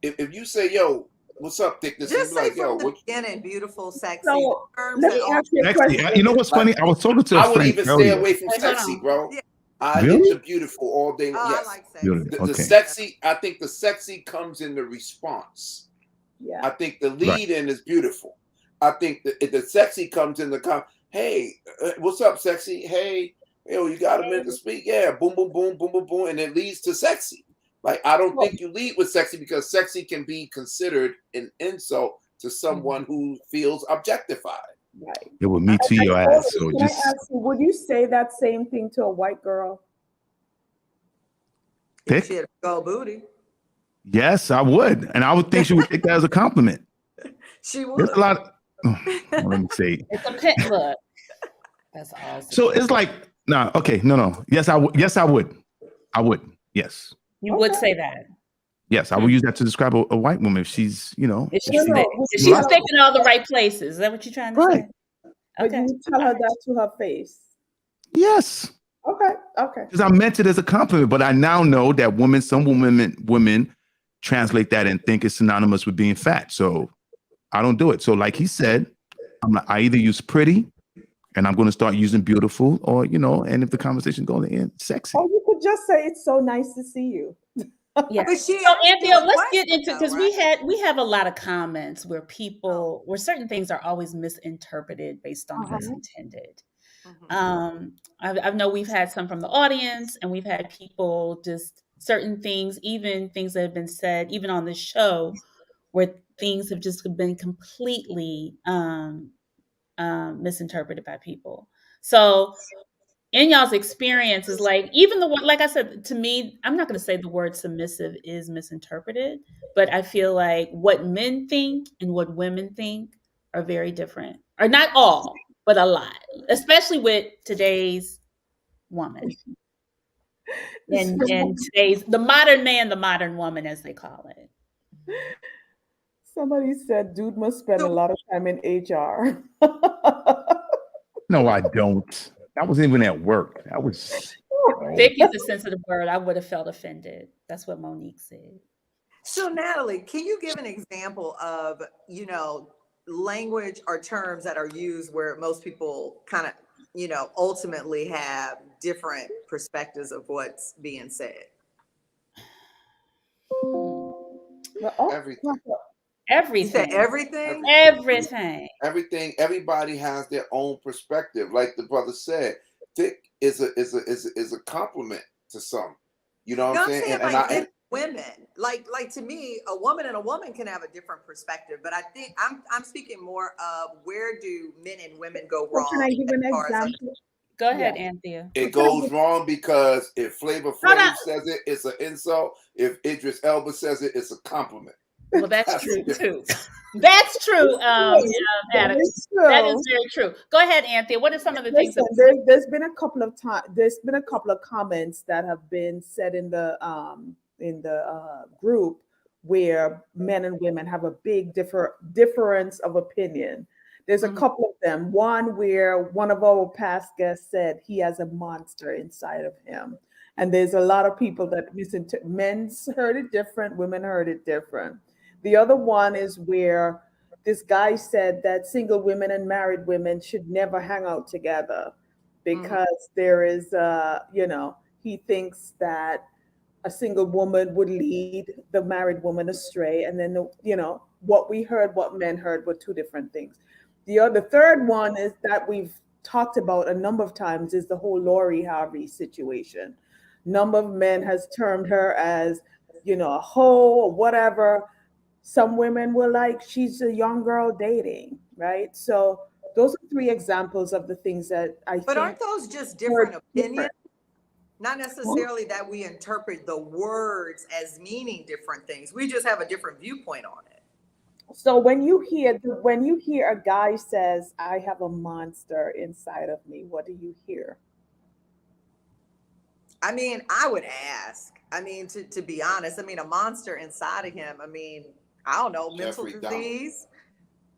if you say, "Yo, what's up, thickness?" and you
just
be
say
like, "Yo,
from the
what?"
beginning, beautiful, sexy
So
terms
let
and
me
all.
ask you a
Sexy.
question.
You know what's
Like,
funny? I was talking to a
I would
friend
even stay
earlier.
away from
wait, hold
sexy,
on.
bro.
Yeah.
I hit
Really?
the beautiful all day.
Oh, I
Yes.
like
Really?
sexy.
The
Okay.
sexy, I think the sexy comes in the response.
Yeah.
I think the
Right.
lead in is beautiful. I think the sexy comes in hey, what's up, sexy? Hey, yo, you got a minute to speak? Yeah, boom, boom, boom, boom, boom, boom. And it leads to sexy. Like, I don't
Well,
think you lead with sexy because sexy can be considered an insult to someone who feels objectified.
right.
It would
I,
me to
I
your ass.
totally,
So
can I
just
ask you, would you say that same thing to a white girl?
If she
thick.
had a gold booty,
Yes, I would, and I would think she would take that as a compliment.
she
There's
would.
a lot. Let me say.
It's a pet look. That's all.
So it's like, nah, okay, no. Yes, I would. Yes, I would. I would. Yes.
You would say that.
Yes, I would use that to describe a white woman if she's,
If
if
she's
she,
thick.
Would
If
you
she's
tell
thick in all the right places. Is that what you're trying to
right.
say?
but you
Okay.
would tell her that to her face?
Yes.
Okay. Okay.
Because I meant it as a compliment, but I now know that some women translate that and think it's synonymous with being fat. So I don't do it. So like he said, I either use pretty and I'm going to start using beautiful or, and if the conversation goes in, sexy.
Or you could just say, "It's so nice to see you."
Yeah.
But she
So
asked you
Anthea,
a
let's get
question
into
though,
because
right?
we have a lot of comments where
Oh.
where certain things are always misinterpreted based on who's
Uh-huh.
intended.
Mhm.
I know we've had some from the audience, and we've had people just certain things, even things that have been said, even on this show, where things have just been completely misinterpreted by people. So in y'all's experiences, like even the word, like I said, to me, I'm not going to say the word submissive is misinterpreted, but I feel like what men think and what women think are very different, or not all, but a lot, especially with today's woman and today's the modern man, the modern woman, as they call it.
Somebody said, "Dude must spend a
So
lot of time in HR."
No, I don't. That wasn't even at work. That was,
Thick is a sensitive word. I would have felt offended. That's what Monique said.
So, Natalie, can you give an example of, language or terms that are used where most people kind of, ultimately have different perspectives of what's being said?
Well, oh,
Everything.
You said
Everything.
everything?
Everything.
Everything. Everybody has their own perspective. Like the brother said, thick is a compliment to some. You know what
No,
I'm
I'm
saying?
saying
And
like
I
men, women. Like to me, a woman and a woman can have a different perspective, but I think I'm speaking more of where do men and women go
so can
wrong
I give
as
an
far as
example?
Go
Yeah.
ahead, Anthea.
it
Can I
goes
give,
wrong because if Flavor
Hold on.
Flav says it, it's an insult. If Idris Elba says it, it's a compliment.
Well, that's
That's the
true
difference.
too. That's true,
that
Adam.
is
That is
true.
very true. Go ahead, Anthea. What are some of the things that
Listen, there's been a couple of there's been a couple of comments that have been said in the group where men and women have a big difference of opinion. There's a
Mhm.
couple of them. One where one of our past guests said he has a monster inside of him. And there's a lot of people that men's heard it different, women heard it different. The other one is where this guy said that single women and married women should never hang out together
Mhm.
because there is, he thinks that a single woman would lead the married woman astray. And then, what we heard, what men heard were two different things. The third one is that we've talked about a number of times is the whole Lori Harvey situation. Number of men has termed her as, a hoe or whatever. Some women were like, she's a young girl dating, right? So those are three examples of the things that I
But
think
aren't those just
were
different opinions?
different.
Not necessarily that we interpret the words as meaning different things. We just have a different viewpoint on it.
So when you hear a guy says, "I have a monster inside of me," what do you hear?
I mean, I would ask. I mean, to be honest, I mean, a monster inside of him. I mean, I don't know, mental
Jeffrey Dahmer.
disease.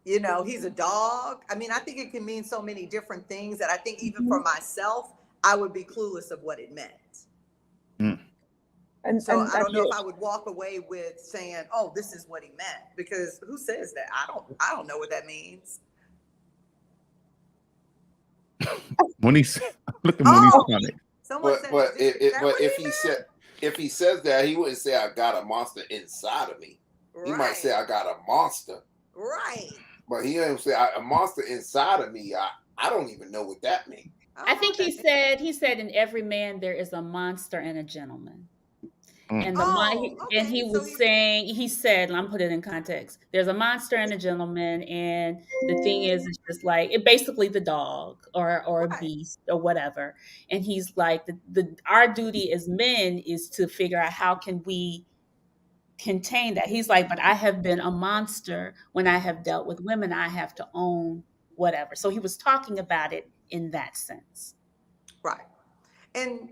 You know, he's a dog. I mean, I think it can mean so many different things that I think even for
Mhm.
myself, I would be clueless of what it meant.
Mm.
And
So I
and
don't know if I would walk away with saying, "Oh, this is what he meant," because who says that? I don't know what that means.
Monique, look at Monique's
Oh,
comment.
someone said, is that what
if
he
he
meant?
says that, he wouldn't say I got a monster inside of me. He might say
Right,
I got a monster,
right.
but he didn't say a monster inside of me. I don't even know what that means.
I
I
don't know
think
what that means.
he said in every man there is a monster and a gentleman.
Mm.
And
Oh,
and
okay.
he
So
was saying, he said, and I'm put it in context. There's a monster and a gentleman, and the thing is, it's just like it basically the dog or a
right,
beast or whatever. And he's like, the our duty as men is to figure out how can we contain that. He's like, but I have been a monster when I have dealt with women. I have to own whatever. So he was talking about it in that sense.
right. And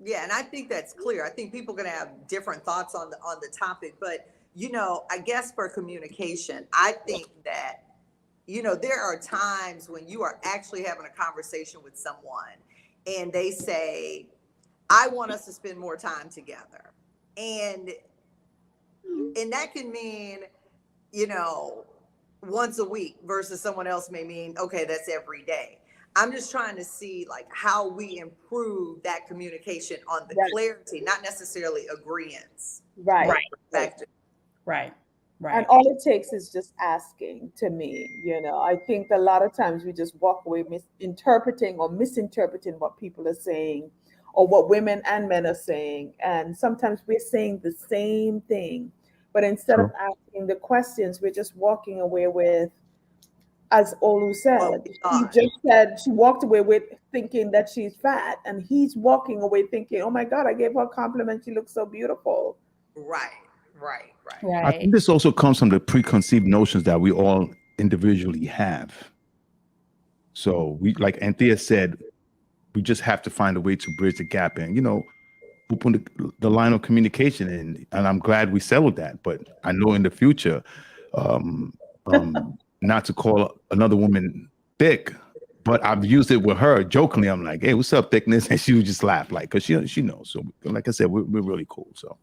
yeah, and I think that's clear. I think people are going to have different thoughts on the topic, but you know, I guess for communication, I think that you know there are times when you are actually having a conversation with someone, and they say, "I want us to spend more time together," and that can mean you know, once a week versus someone else may mean, okay, that's every day. I'm just trying to see like how we improve that communication on the
Right,
clarity, not necessarily agreements
right,
or
Right,
right.
perspective.
right,
And
right.
all it takes is just asking to me, I think a lot of times we just walk away misinterpreting or misinterpreting what people are saying or what women and men are saying. And sometimes we're saying the same thing, but instead of
True.
asking the questions, we're just walking away with, as Olu
What
said,
we
she
thought.
just said she walked away with thinking that she's fat, and he's walking away thinking, oh my God, I gave her a compliment. She looks so beautiful.
Right, right, right.
I
Right.
think this also comes from the preconceived notions that we all individually have. So we, like Anthea said, we just have to find a way to bridge the gap and, open the line of communication. And I'm glad we settled that. But I know in the future, um, not to call another woman thick, but I've used it with her jokingly. I'm like, hey, what's up, thickness? And she would just laugh, like, because she knows. So, like I said, we're really cool. So,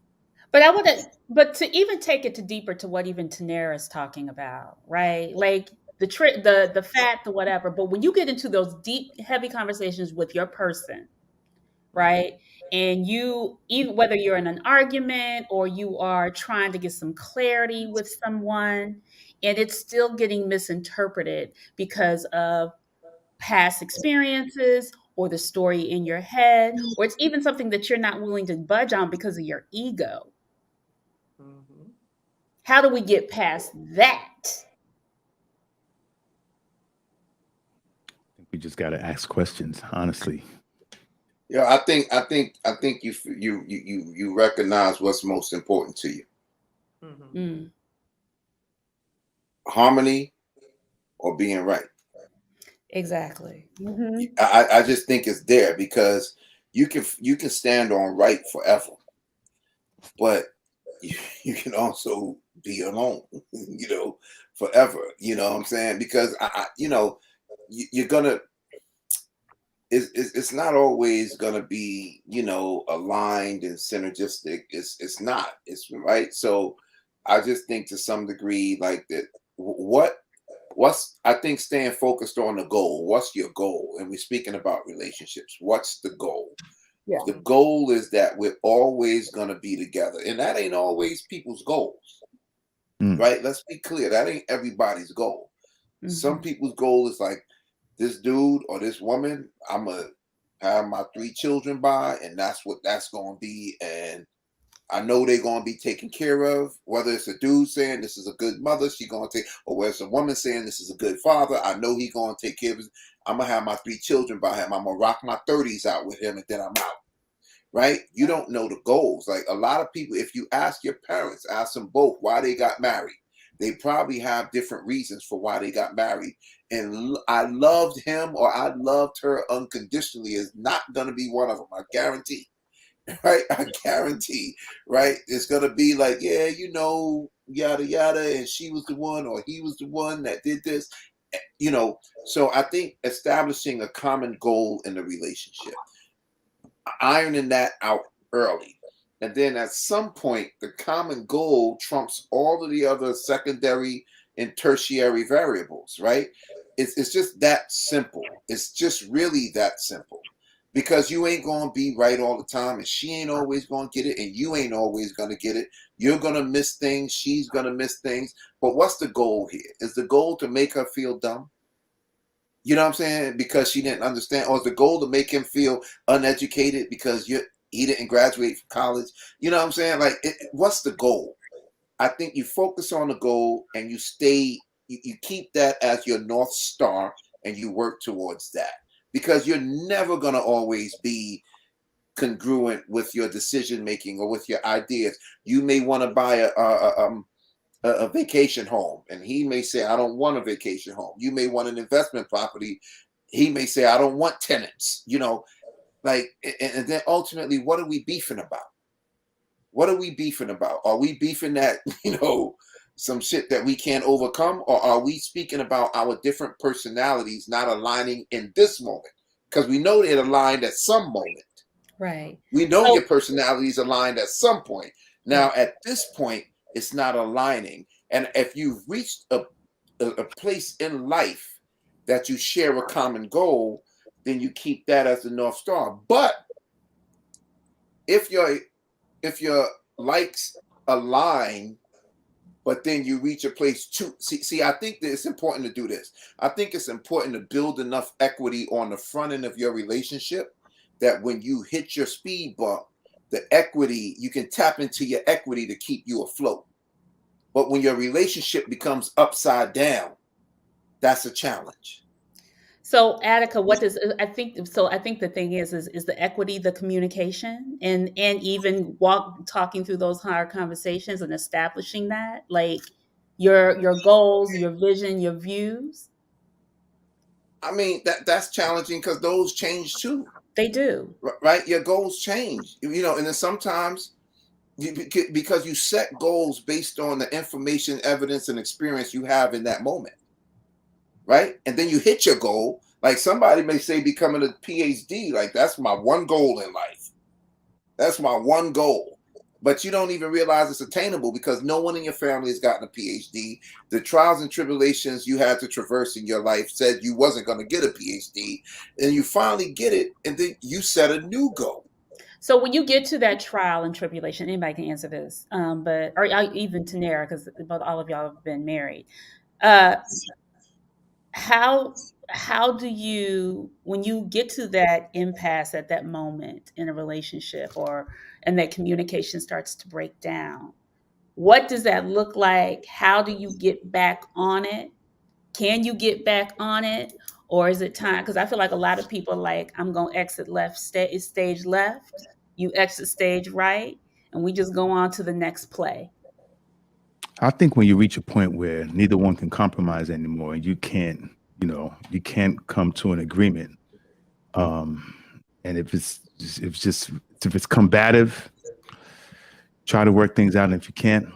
But I would, but to even take it to deeper to what even Tanera is talking about, right? Like the trick, the fat, the whatever. But when you get into those deep, heavy conversations with your person, right? And you, even whether you're in an argument or you are trying to get some clarity with someone, and it's still getting misinterpreted because of past experiences or the story in your head, or it's even something that you're not willing to budge on because of your ego.
Mhm.
How do we get past that?
I think we just got to ask questions, honestly.
Yeah, I think you recognize what's most important to you:
Mhm.
Mm,
harmony or being right.
exactly.
Hmm.
I just think it's there because you can stand on right forever, but you can also be alone, forever. You know what I'm saying? Because you're gonna. It's not always gonna be aligned and synergistic. It's not. It's right. So I just think to some degree, like that, what's I think staying focused on the goal. What's your goal? And we're speaking about relationships. What's the goal?
Yeah.
The goal is that we're always gonna be together, and that ain't always people's goals, right? Let's be clear. That ain't everybody's goal. Some people's goal is like, this dude or this woman, I'm gonna have my 3 children by, and that's what that's gonna be. And I know they're gonna be taken care of. Whether it's a dude saying this is a good mother, she gonna take, or whether it's a woman saying this is a good father, I know he gonna take care of his. I'm gonna have my 3 children by him. I'm gonna rock my 30s out with him, and then I'm out. Right? You don't know the goals. Like a lot of people, if you ask your parents, ask them both why they got married. They probably have different reasons for why they got married. And I loved him or I loved her unconditionally is not going to be one of them. I guarantee. Right? I guarantee. Right? It's going to be like, yeah, you know, yada, yada. And she was the one or he was the one that did this. You know, so I think establishing a common goal in the relationship, ironing that out early. And then at some point, the common goal trumps all of the other secondary and tertiary variables, right? It's just that simple. It's just really that simple. Because you ain't going to be right all the time, and she ain't always going to get it, and you ain't always going to get it. You're going to miss things. She's going to miss things. But what's the goal here? Is the goal to make her feel dumb? You know what I'm saying? Because she didn't understand, or is the goal to make him feel uneducated because he didn't graduate from college? You know what I'm saying? Like, what's the goal? I think you focus on the goal and you stay, you keep that as your North Star and you work towards that, because you're never going to always be congruent with your decision making or with your ideas. You may want to buy a vacation home, and he may say, I don't want a vacation home. You may want an investment property. He may say, I don't want tenants. You know, like, and then ultimately, what are we beefing about? What are we beefing about? Are we beefing that, you know, some shit that we can't overcome? Or are we speaking about our different personalities not aligning in this moment? Because we know they're aligned at some moment.
Right.
We know your personalities aligned at some point. Now, at this point, it's not aligning. And if you've reached a place in life that you share a common goal, then you keep that as the North Star. But if your likes align, but then you reach a place to see, I think that it's important to do this. I think it's important to build enough equity on the front end of your relationship that when you hit your speed bump, the equity, you can tap into your equity to keep you afloat. But when your relationship becomes upside down, that's a challenge.
So, Attica, what does I think? So, I think the thing is the equity, the communication, and even talking through those hard conversations and establishing that, like your goals, your vision, your views.
I mean, that's challenging because those change too.
They do,
right? Your goals change, you know, and then sometimes because you set goals based on the information, evidence, and experience you have in that moment. Right? And then you hit your goal. Like somebody may say becoming a PhD, like that's my one goal in life. That's my one goal. But you don't even realize it's attainable because no one in your family has gotten a PhD. The trials and tribulations you had to traverse in your life said you wasn't going to get a PhD. And you finally get it, and then you set a new goal.
So when you get to that trial and tribulation, anybody can answer this, but or even Tanera, because both all of y'all have been married. How do you, when you get to that impasse at that moment in a relationship, and that communication starts to break down, what does that look like? How do you get back on it? Can you get back on it? Or is it time? Because I feel like a lot of people like, I'm going to exit stage left, you exit stage right, and we just go on to the next play.
I think when you reach a point where neither one can compromise anymore and you can't come to an agreement. And if it's combative, try to work things out. And if you can't,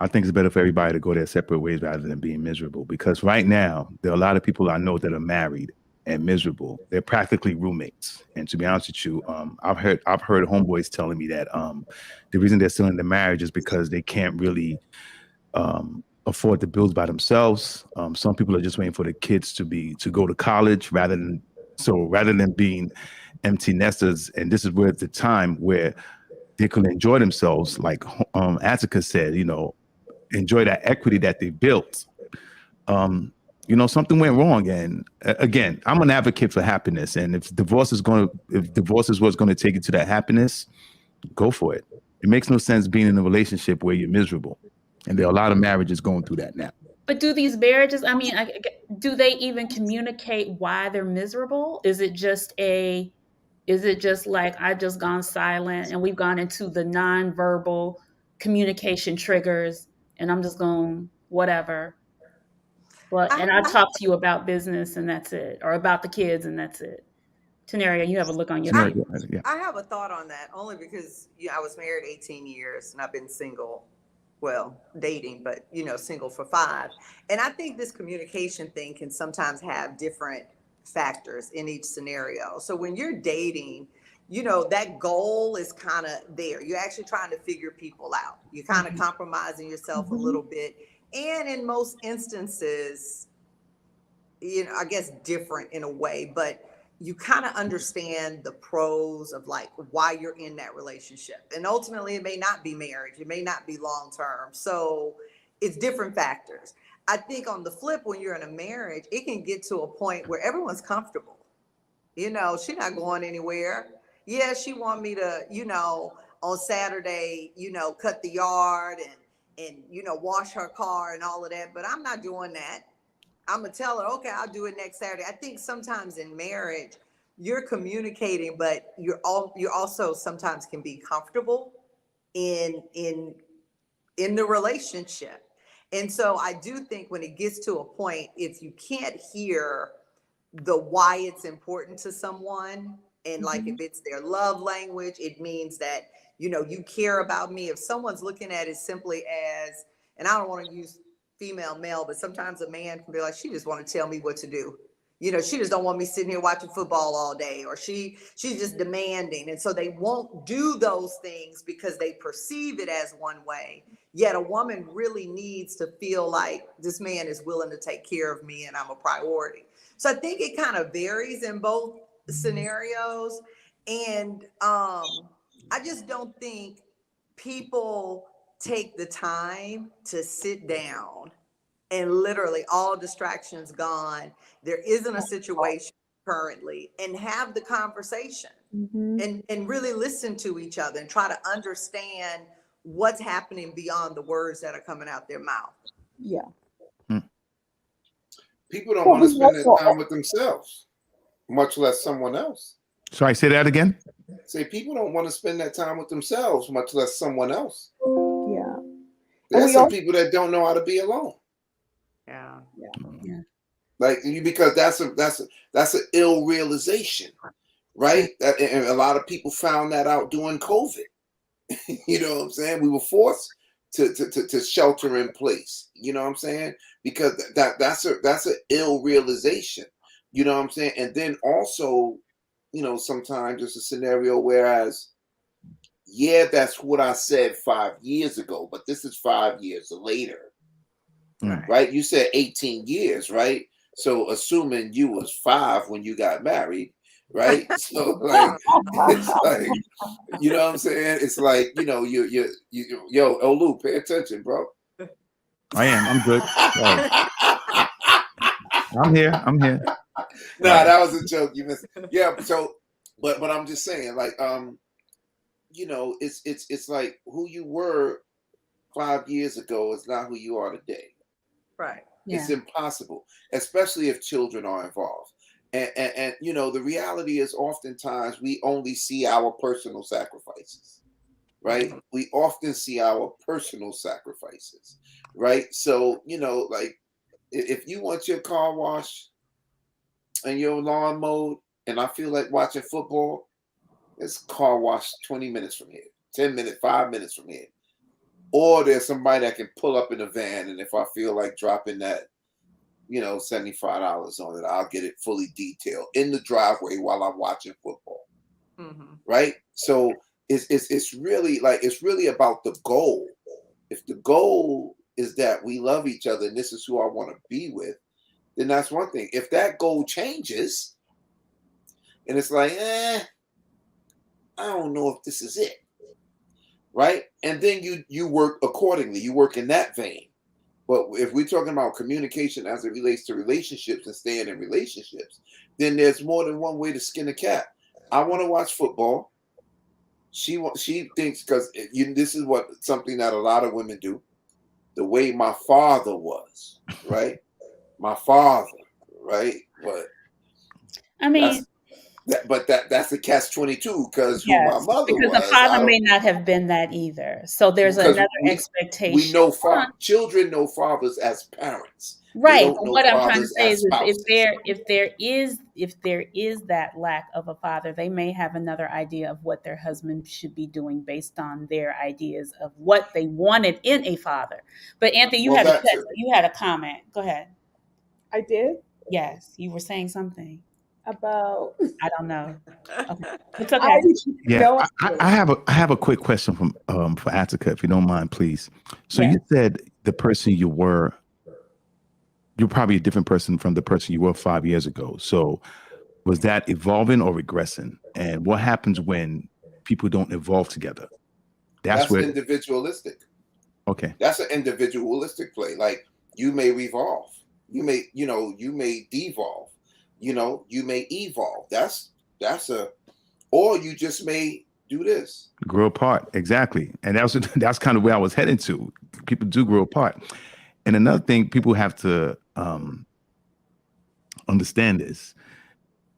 I think it's better for everybody to go their separate ways rather than being miserable. Because right now, there are a lot of people I know that are married and miserable. They're practically roommates. And to be honest with you, I've heard homeboys telling me that the reason they're still in the marriage is because they can't really afford the bills by themselves. Some people are just waiting for the kids to go to college rather than being empty nesters. And this is where the time where they can enjoy themselves, like Attica said, enjoy that equity that they built. Something went wrong, and again, I'm an advocate for happiness. And if divorce is what's going to take you to that happiness, go for it. It makes no sense being in a relationship where you're miserable, and there are a lot of marriages going through that now.
But do these marriages, I mean, do they even communicate why they're miserable? Is it just like I've just gone silent and we've gone into the nonverbal communication triggers and I'm just going whatever. And I'll talk to you about business and that's it, or about the kids and that's it. Tenaria, you have a look on your face.
Yeah.
I have a thought on that only because I was married 18 years and I've been single. Well, dating, but single for 5. And I think this communication thing can sometimes have different factors in each scenario. So when you're dating, that goal is kind of there. You're actually trying to figure people out. You're kind of compromising yourself a little bit. And in most instances, I guess different in a way, but you kind of understand the pros of like why you're in that relationship. And ultimately it may not be marriage. It may not be long-term. So it's different factors. I think on the flip, when you're in a marriage, it can get to a point where everyone's comfortable. She's not going anywhere. Yeah, she want me to, on Saturday, cut the yard and wash her car and all of that, but I'm not doing that. I'm gonna tell her, okay, I'll do it next Saturday. I think sometimes in marriage, you're communicating, but you also sometimes can be comfortable in the relationship. And so I do think when it gets to a point, if you can't hear the why it's important to someone, and like if it's their love language, it means that you care about me. If someone's looking at it simply as, and I don't want to use female, male, but sometimes a man can be like, she just want to tell me what to do. She just don't want me sitting here watching football all day, or she's just demanding. And so they won't do those things because they perceive it as one way. Yet a woman really needs to feel like this man is willing to take care of me and I'm a priority. So I think it kind of varies in both scenarios. And I just don't think people take the time to sit down and literally all distractions gone. There isn't a situation currently, and have the conversation and really listen to each other and try to understand what's happening beyond the words that are coming out their mouth.
Yeah.
People don't want to spend their time with themselves, much less someone else.
Sorry, say that again.
Say people don't want to spend that time with themselves, much less someone else.
Yeah.
There's some people that don't know how to be alone.
Yeah.
Like because that's an ill realization, right? And a lot of people found that out during COVID. You know what I'm saying? We were forced to shelter in place. You know what I'm saying? Because that's an ill realization. You know what I'm saying? And then also, sometimes it's a scenario whereas, yeah, that's what I said 5 years ago, but this is 5 years later, right? You said 18 years, right? So assuming you was 5 when you got married, right? So like, it's like, you know what I'm saying? It's like, you yo, Olu, pay attention, bro.
I am. I'm good. I'm here.
Nah, that was a joke. You missed. Yeah. So, but I'm just saying, like, it's like who you were 5 years ago is not who you are today.
Right.
Yeah.
It's impossible, especially if children are involved. And the reality is oftentimes we only see our personal sacrifices, right? We often see our personal sacrifices, right? So, like if you want your car washed and your lawn mowed, and I feel like watching football, it's car wash 20 minutes from here, 10 minutes, 5 minutes from here. Or there's somebody that can pull up in a van, and if I feel like dropping that $75 on it. I'll get it fully detailed in the driveway while I'm watching football.
Mm-hmm.
Right? So it's really like, it's really about the goal. If the goal is that we love each other and this is who I want to be with, then that's one thing. If that goal changes and it's like, I don't know if this is it. Right? And then you work accordingly. You work in that vein. But if we're talking about communication as it relates to relationships and staying in relationships, then there's more than one way to skin a cat. I want to watch football. She thinks, because this is something that a lot of women do. The way my father was, right? My father, right? But
I mean,
that's the catch-22, because who my
yes,
mother
because the
was,
father may not have been that either. So there's
because
another
we
expectation.
know children know fathers as parents.
Right.
They don't
But
know
what I'm trying to
fathers
say
as
is
spouses.
if there is that lack of a father, they may have another idea of what their husband should be doing based on their ideas of what they wanted in a father. But Anthony, you
Well,
had
that's it.
you had a comment. Go ahead.
I did
Yes, you were saying something.
about.
I don't know. Okay. It's okay.
I
Yeah,
no.
I have a quick question for Attica, if you don't mind, please. So
Yeah.
you said the person you're probably a different person from the person you were 5 years ago. So was that evolving or regressing? And what happens when people don't evolve together?
That's
where
individualistic.
Okay.
That's an individualistic play. Like, you may revolve, you may devolve, you may evolve. Or you just may do this.
Grow apart, exactly. And that's kind of where I was heading to. People do grow apart. And another thing people have to understand is,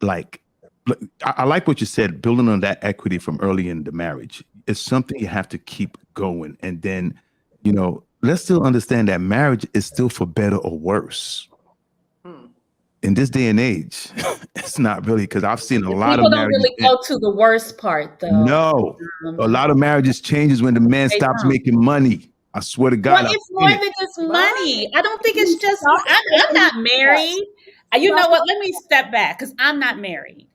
like, look, I like what you said, building on that equity from early in the marriage. It's something you have to keep going. And then, let's still understand that marriage is still for better or worse. In this day and age, it's not really, because I've seen a lot of
People don't
marriages.
really go to the worst part, though.
No, a lot of marriages changes when the man
They
stops
don't.
making money. I swear to
Well,
God, I've
it's
seen
more
it.
than just money. I don't think it's just. I'm not married. You know what? Let me step back because I'm not married.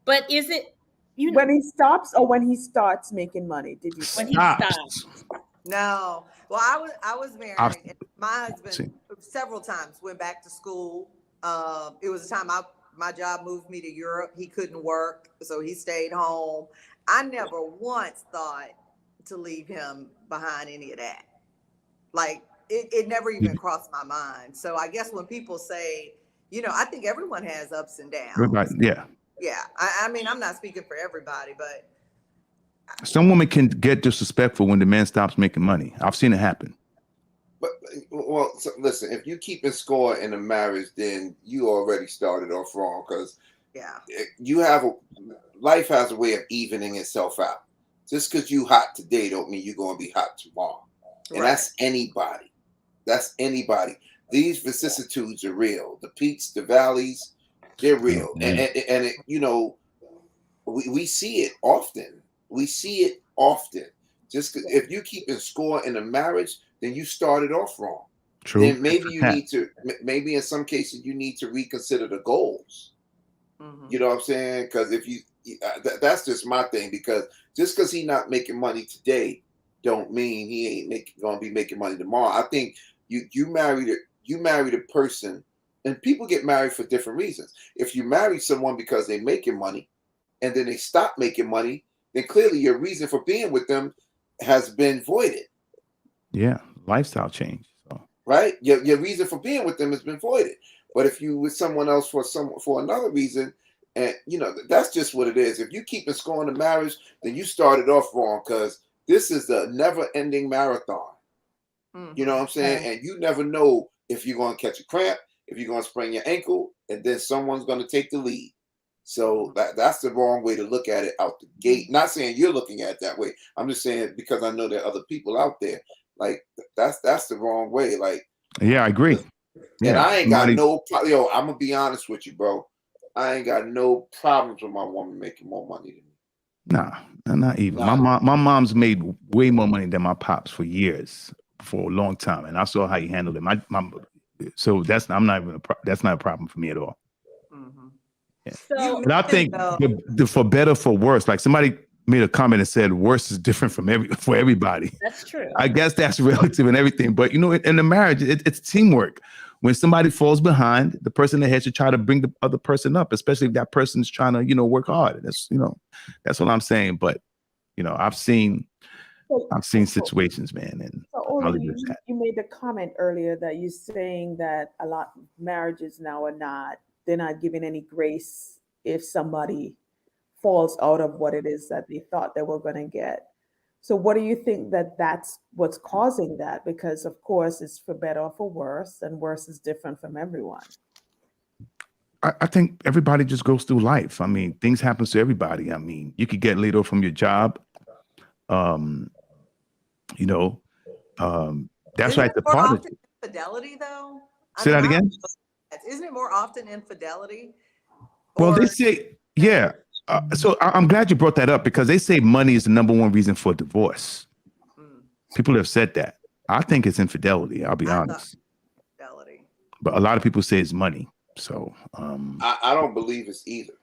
But is it?
When he stops or when he starts making money? Did you say?
When he stops.
No. Well, I was married, and my husband several times went back to school. It was a time my job moved me to Europe. He couldn't work, so he stayed home. I never once thought to leave him behind any of that. Like, it never even crossed my mind. So I guess when people say, I think everyone has ups and downs.
Right, yeah.
Yeah. I mean, I'm not speaking for everybody, but
Some women can get disrespectful when the man stops making money. I've seen it happen.
But so listen, if you keep score in a marriage, then you already started off wrong, because life has a way of evening itself out. Just because you hot today don't mean you're going to be hot tomorrow. And that's anybody. That's anybody. These vicissitudes are real. The peaks, the valleys, they're real. And we see it often. We see it often. Just if you keep score in a marriage, then you started off wrong.
True.
Then maybe in some cases you need to reconsider the goals. Mm-hmm. You know what I'm saying? Because if that's just my thing. Because just because he's not making money today, don't mean he ain't gonna be making money tomorrow. I think you married a person, and people get married for different reasons. If you marry someone because they're making money, and then they stop making money, then clearly your reason for being with them has been voided.
Yeah, lifestyle change. So.
Right? Your reason for being with them has been voided. But if you with someone else for another reason, and that's just what it is. If you keep scoring the marriage, then you started off wrong, because this is a never-ending marathon. Mm-hmm. You know what I'm saying? And you never know if you're going to catch a cramp, if you're going to sprain your ankle, and then someone's going to take the lead. So that's the wrong way to look at it out the gate. Not saying you're looking at it that way. I'm just saying, because I know there are other people out there. Like, that's the wrong way. Like,
yeah, I agree.
And I ain't got no problem. I'm gonna be honest with you, bro. I ain't got no problems with my woman making more money than me.
Nah, not even. My mom's made way more money than my pops for years, for a long time, and I saw how he handled it. So that's I'm not even that's not a problem for me at all.
Mhm.
Yeah.
So
And I think for better for worse, like somebody made a comment and said worse is different from for everybody.
that's true.
I guess that's relative and everything, but you know, in a marriage, it's teamwork. When somebody falls behind, the person ahead should try to bring the other person up, especially if that person's trying to, you know, work hard. That's, you know, that's what I'm saying. But you know, I've seen situations, man, and
So,
I'll
Oli,
leave it at that.
you made a comment earlier that you're saying that a lot of marriages now they're not giving any grace if somebody falls out of what it is that they thought they were going to get. So, what do you think that's what's causing that? Because, of course, it's for better or for worse, and worse is different from everyone.
I think everybody just goes through life. I mean, things happen to everybody. I mean, you could get laid off from your job. You know, that's
Isn't
right.
it
The
more
part of
often infidelity, though?
say that again.
Isn't it more often infidelity?
Well, they
Or
say, yeah. So I'm glad you brought that up because they say money is the number one reason for divorce. People have said that. I think it's infidelity. I'll be honest.
infidelity.
But a lot of people say it's money. So
I don't believe it's either.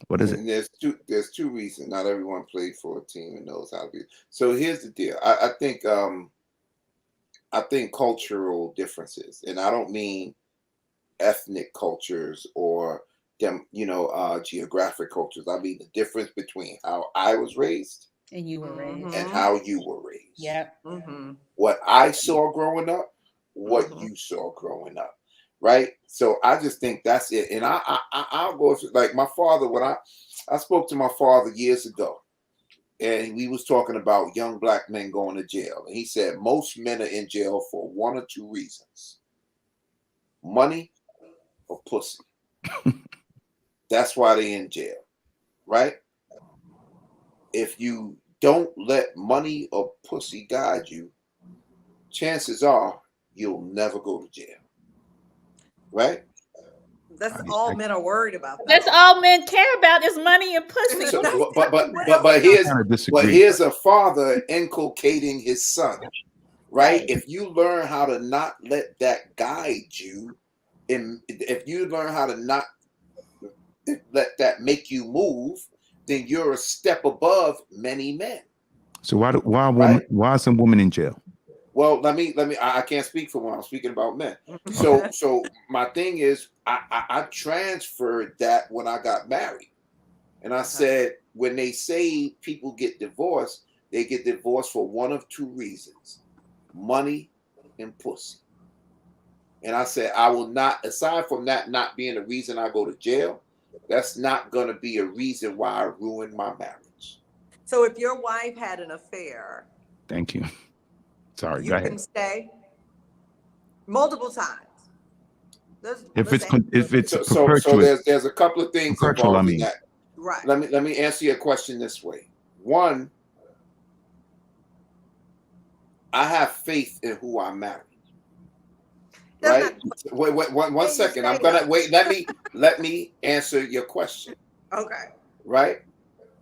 what is it?
There's two reasons. Not everyone played for a team and knows how to be. So here's the deal. I think cultural differences, and I don't mean ethnic cultures or them, geographic cultures. I mean the difference between how I was raised
And you were raised.
and how you were raised.
Yeah.
What I saw growing up, what you saw growing up, right? So I just think that's it. And I'll go like my father. When I spoke to my father years ago, and we was talking about young black men going to jail, and he said most men are in jail for one or two reasons: money or pussy. That's why they're in jail, right? If you don't let money or pussy guide you, chances are you'll never go to jail, right?
That's all men are worried about.
That's all men care about is money and pussy.
So, but here's a father inculcating his son, right? If you learn how to not let that guide you, and if you learn how to not let that make you move, then you're a step above many men.
So why are some women in jail?
Well, let me. I can't speak for women. I'm speaking about men. So my thing is, I transferred that when I got married, and I said when they say people get divorced, they get divorced for one of two reasons: money and pussy. And I said I will not. Aside from that not being a reason I go to jail, that's not going to be a reason why I ruined my marriage.
So if your wife had an affair,
thank you. Sorry,
you
go ahead.
can stay multiple times.
If it's
so there's a couple of things involved in that.
Right.
Let me answer your question this way. One, I have faith in who I married. Right? Wait, one second. I'm gonna wait. Let me answer your question.
Okay.
Right?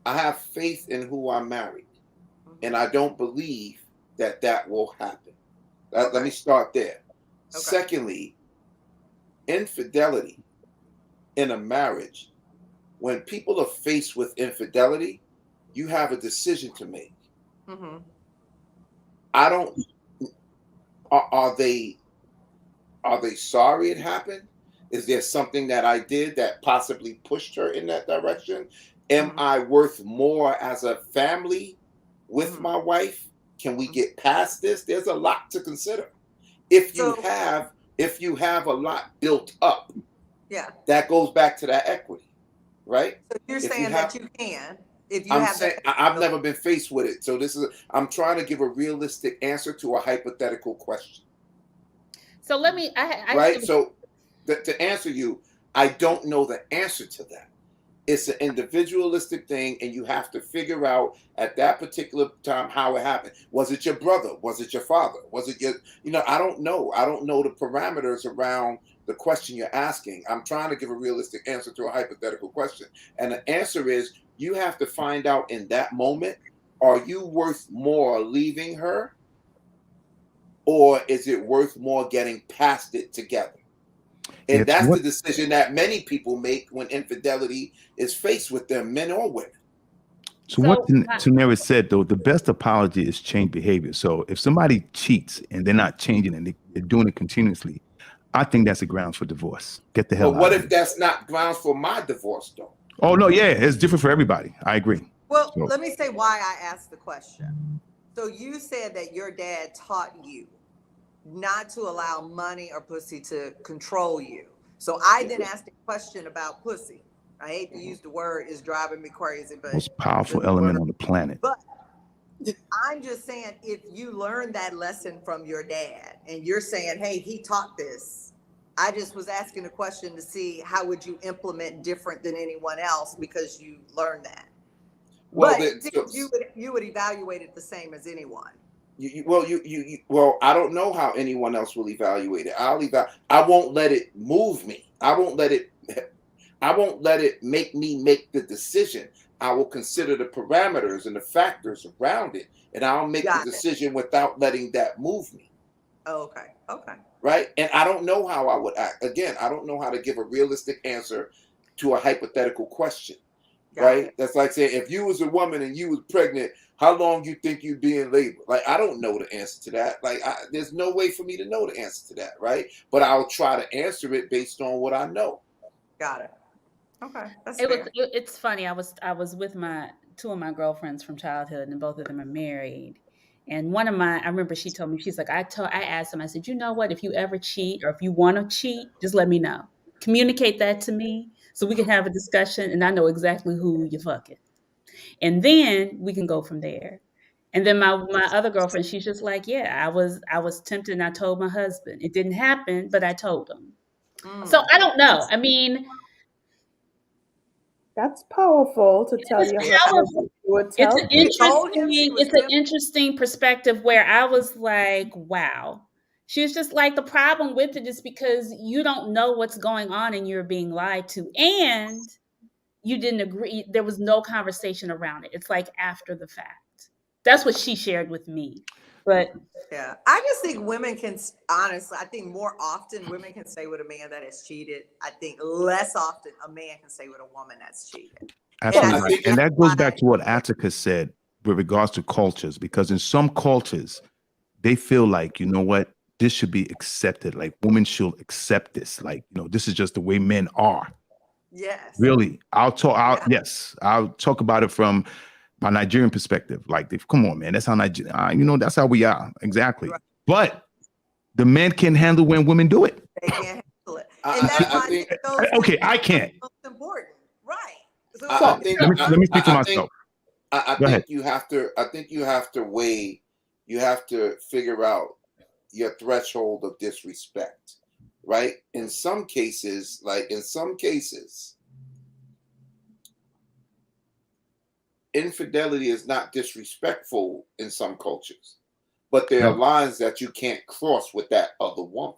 I have faith in who I married, and I don't believe that will happen. Let me start there. Okay. Secondly, infidelity in a marriage. When people are faced with infidelity, you have a decision to make. I don't. Are they sorry it happened? Is there something that I did that possibly pushed her in that direction? Am I worth more as a family with my wife? Can we get past this? There's a lot to consider. If you have a lot built up, that goes back to that equity, right?
So you're saying that you can. If you
I've never been faced with it. So I'm trying to give a realistic answer to a hypothetical question.
So let me,
So to answer you, I don't know the answer to that. It's an individualistic thing, and you have to figure out at that particular time how it happened. Was it your brother? Was it your father? Was it your, I don't know. I don't know the parameters around the question you're asking. I'm trying to give a realistic answer to a hypothetical question. And the answer is you have to find out in that moment, are you worth more leaving her or is it worth more getting past it together? And
It's
that's
what
the decision that many people make when infidelity is faced with them, men or women.
So what
So
Tanera said though, the best apology is change behavior. So if somebody cheats and they're not changing and they're doing it continuously, I think that's a grounds for divorce. Get the hell
But
out
what
of
if
here.
that's not grounds for my divorce, though?
Oh no, yeah, it's different for everybody. I agree.
Well,
So,
let me say why I asked the question. So you said that your dad taught you not to allow money or pussy to control you. So I then asked a question about pussy. I hate to use the word, it's driving me crazy, but
most powerful
the
element
word.
on the planet.
But I'm just saying, if you learned that lesson from your dad and you're saying, hey, he taught this, I just was asking a question to see how would you implement different than anyone else because you learned that.
Well,
But you would evaluate it the same as anyone.
well, I don't know how anyone else will evaluate it. I won't let it move me. I won't let it make me make the decision. I will consider the parameters and the factors around it, and I'll make the decision without letting that move me.
Okay.
Right? And I don't know how I would act. Again, I don't know how to give a realistic answer to a hypothetical question. Right? That's like saying, if you was a woman and you was pregnant, how long you think you'd be in labor? Like, I don't know the answer to that. Like, there's no way for me to know the answer to that, right? But I'll try to answer it based on what I know.
Got it. Okay, that's
fair. It's funny. I was with two of my girlfriends from childhood, and both of them are married. And I remember she told me, she's like, I asked them, I said, you know what? If you ever cheat or if you want to cheat, just let me know. Communicate that to me so we can have a discussion, and I know exactly who you're fucking. And then we can go from there. And then my other girlfriend, she's just like, yeah, I was tempted and I told my husband. It didn't happen, but I told him. So I don't know. I mean,
That's powerful to tell your husband you would tell him.
It's an interesting perspective where I was like, wow. She was just like, the problem with it is because you don't know what's going on and you're being lied to. And you didn't agree. There was no conversation around it. It's like after the fact. That's what she shared with me. But
yeah, I just think women can, honestly, I think more often women can stay with a man that has cheated. I think less often a man can stay with a woman that's cheated.
Absolutely right. And that goes back to what Attica said with regards to cultures, because in some cultures, they feel like, you know what, this should be accepted. Like women should accept this. Like, you know, this is just the way men are.
Yes.
Really. I'll talk about it from my Nigerian perspective. Like, come on, man. That's how that's how we are. Exactly. Right. But the men can handle when women do it.
They can't handle it. And that's why
I can't.
Most important. Right. So
let me speak for myself.
I think you have to weigh, you have to figure out your threshold of disrespect. Right? In some cases, infidelity is not disrespectful in some cultures, but there are lines that you can't cross with that other woman.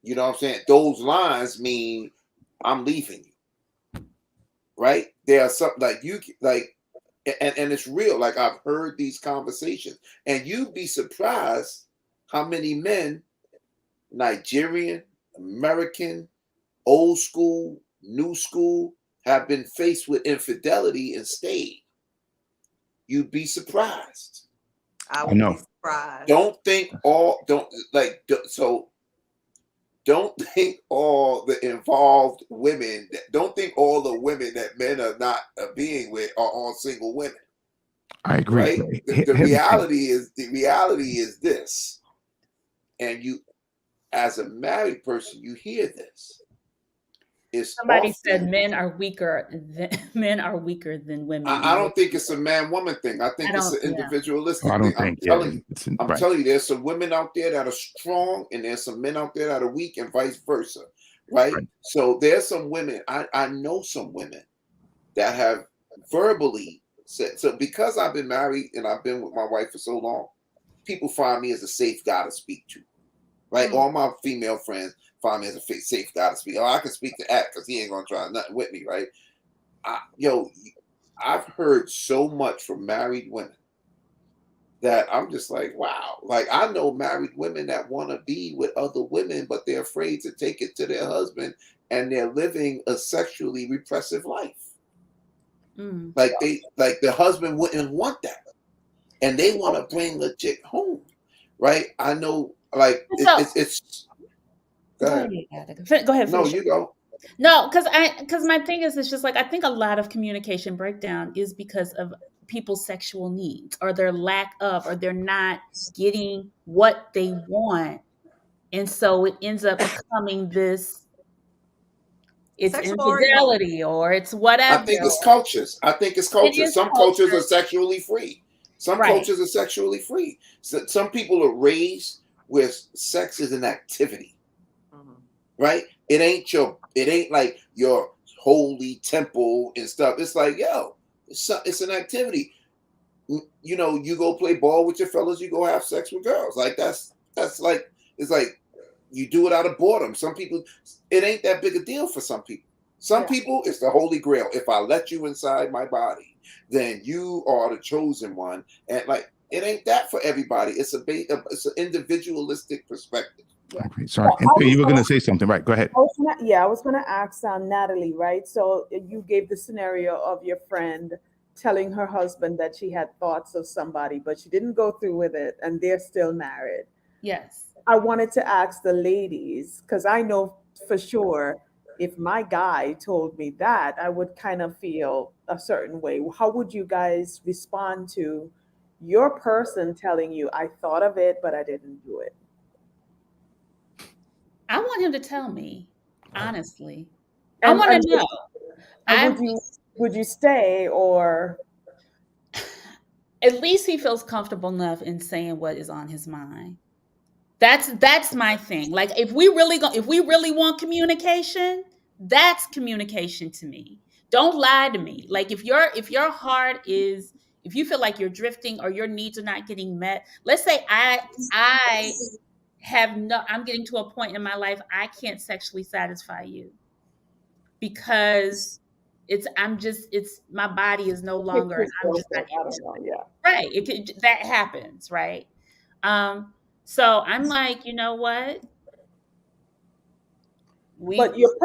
You know what I'm saying? Those lines mean I'm leaving you. Right? There are some and it's real. Like, I've heard these conversations, and you'd be surprised how many men, Nigerian, American, old school, new school, have been faced with infidelity and stayed. You'd be surprised.
I would be surprised.
Don't think all the involved women, don't think all the women that men are not being with are all single women.
I agree.
Right? The reality is this, and you, as a married person, you hear this.
Somebody said men are weaker than women.
I don't think it's a man-woman thing. I think it's an individualistic thing. I'm telling you, there's some women out there that are strong, and there's some men out there that are weak, and vice versa. Right? So there's some women. I know some women that have verbally said. So because I've been married and I've been with my wife for so long, people find me as a safe guy to speak to. Right? All my female friends find me as a safe guy to speak. Oh, I can speak to At because he ain't gonna try nothing with me, right? I've heard so much from married women that I'm just like, wow. Like I know married women that want to be with other women, but they're afraid to take it to their husband, and they're living a sexually repressive life.
Mm.
Like the husband wouldn't want that, and they want to bring the chick home, right? I know, like it's. Go ahead.
Go ahead.
No,
Finish.
you go.
No, because my thing is, it's just like I think a lot of communication breakdown is because of people's sexual needs or their lack of, or they're not getting what they want, and so it ends up becoming this. It's
Sexual or emotional.
infidelity, or it's whatever.
I think it's cultures.
It is
Some cultures are sexually free. Some
Right.
cultures are sexually free. So some people are raised where sex is an activity, right? It ain't like your holy temple and stuff. It's like, yo, it's an activity. You know, you go play ball with your fellas, you go have sex with girls. Like that's like, it's like you do it out of boredom. Some people, it ain't that big a deal for some people. Some people, it's the holy grail. If I let you inside my body, then you are the chosen one. And like, it ain't that for everybody. It's an individualistic perspective.
Yeah.
Okay, sorry. MP, you were going to say something, right? Go ahead.
I was going to ask Natalie, right? So you gave the scenario of your friend telling her husband that she had thoughts of somebody, but she didn't go through with it, and they're still married.
Yes.
I wanted to ask the ladies, because I know for sure if my guy told me that, I would kind of feel a certain way. How would you guys respond to your person telling you, I thought of it, but I didn't do it?
I want him to tell me, honestly.
And,
I want to know.
And would you stay, or
at least he feels comfortable enough in saying what is on his mind. That's my thing. Like if we really want communication, that's communication to me. Don't lie to me. Like if your heart is, if you feel like you're drifting or your needs are not getting met, let's say I'm getting to a point in my life I can't sexually satisfy you because my body is no longer, I'm just not right. That happens, right? So I'm like, you know what?
But you're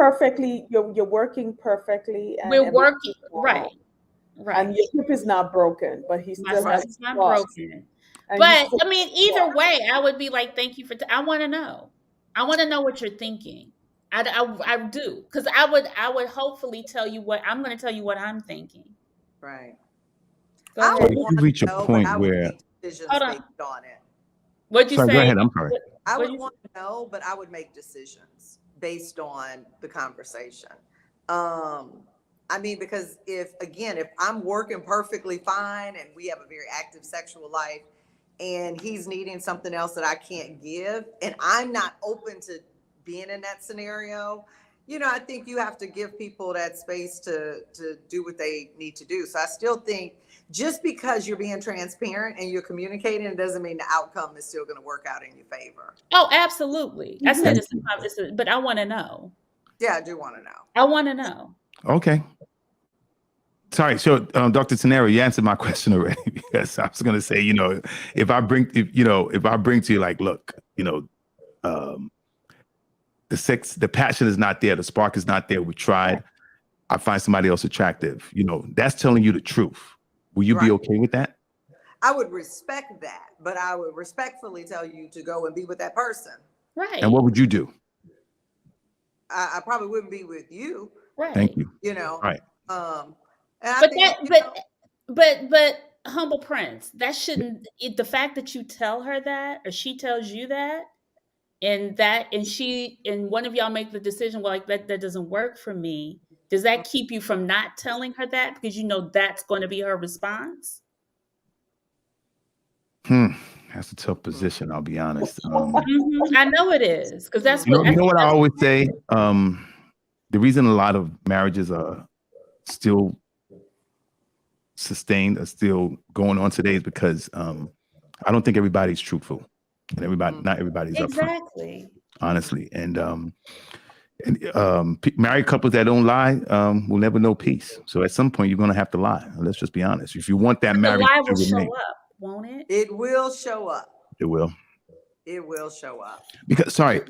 working perfectly, and
We're working, right.
And your hip is not broken, but he still has.
It's not broken. But I mean, either way, I would be like, thank you I want to know. I want to know what you're thinking. I do, because I would hopefully tell you what I'm going to tell you what I'm thinking.
Right.
I would
want to reach a point where
make decisions based on it.
What'd you say?
Go ahead. I'm sorry.
I would want to know, but I would make decisions based on the conversation. I mean, because if I'm working perfectly fine and we have a very active sexual life and he's needing something else that I can't give, and I'm not open to being in that scenario, you know, I think you have to give people that space to do what they need to do. So I still think just because you're being transparent and you're communicating, it doesn't mean the outcome is still going to work out in your favor.
Oh, absolutely. I said but I want to know.
Yeah, I do want to know.
I want to know.
Okay. Sorry, so Dr. Tenero, you answered my question already, because I was going to say, you know, if I bring to you like, look, you know, the passion is not there, the spark is not there. We tried. I find somebody else attractive. You know, that's telling you the truth. Will you be okay with that?
I would respect that, but I would respectfully tell you to go and be with that person.
Right.
And what would you do?
I probably wouldn't be with you.
Right.
Thank you.
You know.
Right.
But Humble Prince, that shouldn't, the fact that you tell her that, or she tells you that, and one of y'all make the decision, well, like that doesn't work for me. Does that keep you from not telling her that because you know that's going to be her response?
That's a tough position, I'll be honest.
I know it is, because that's
you know what I always say. The reason a lot of marriages are still sustained, are still going on today, is because I don't think everybody's truthful, and not everybody's
exactly
upfront, honestly. And married couples that don't lie will never know peace. So at some point, you're going to have to lie. Let's just be honest. If you want that marriage to remain,
won't it?
It will show up.
It will.
It will show up.
Because sorry,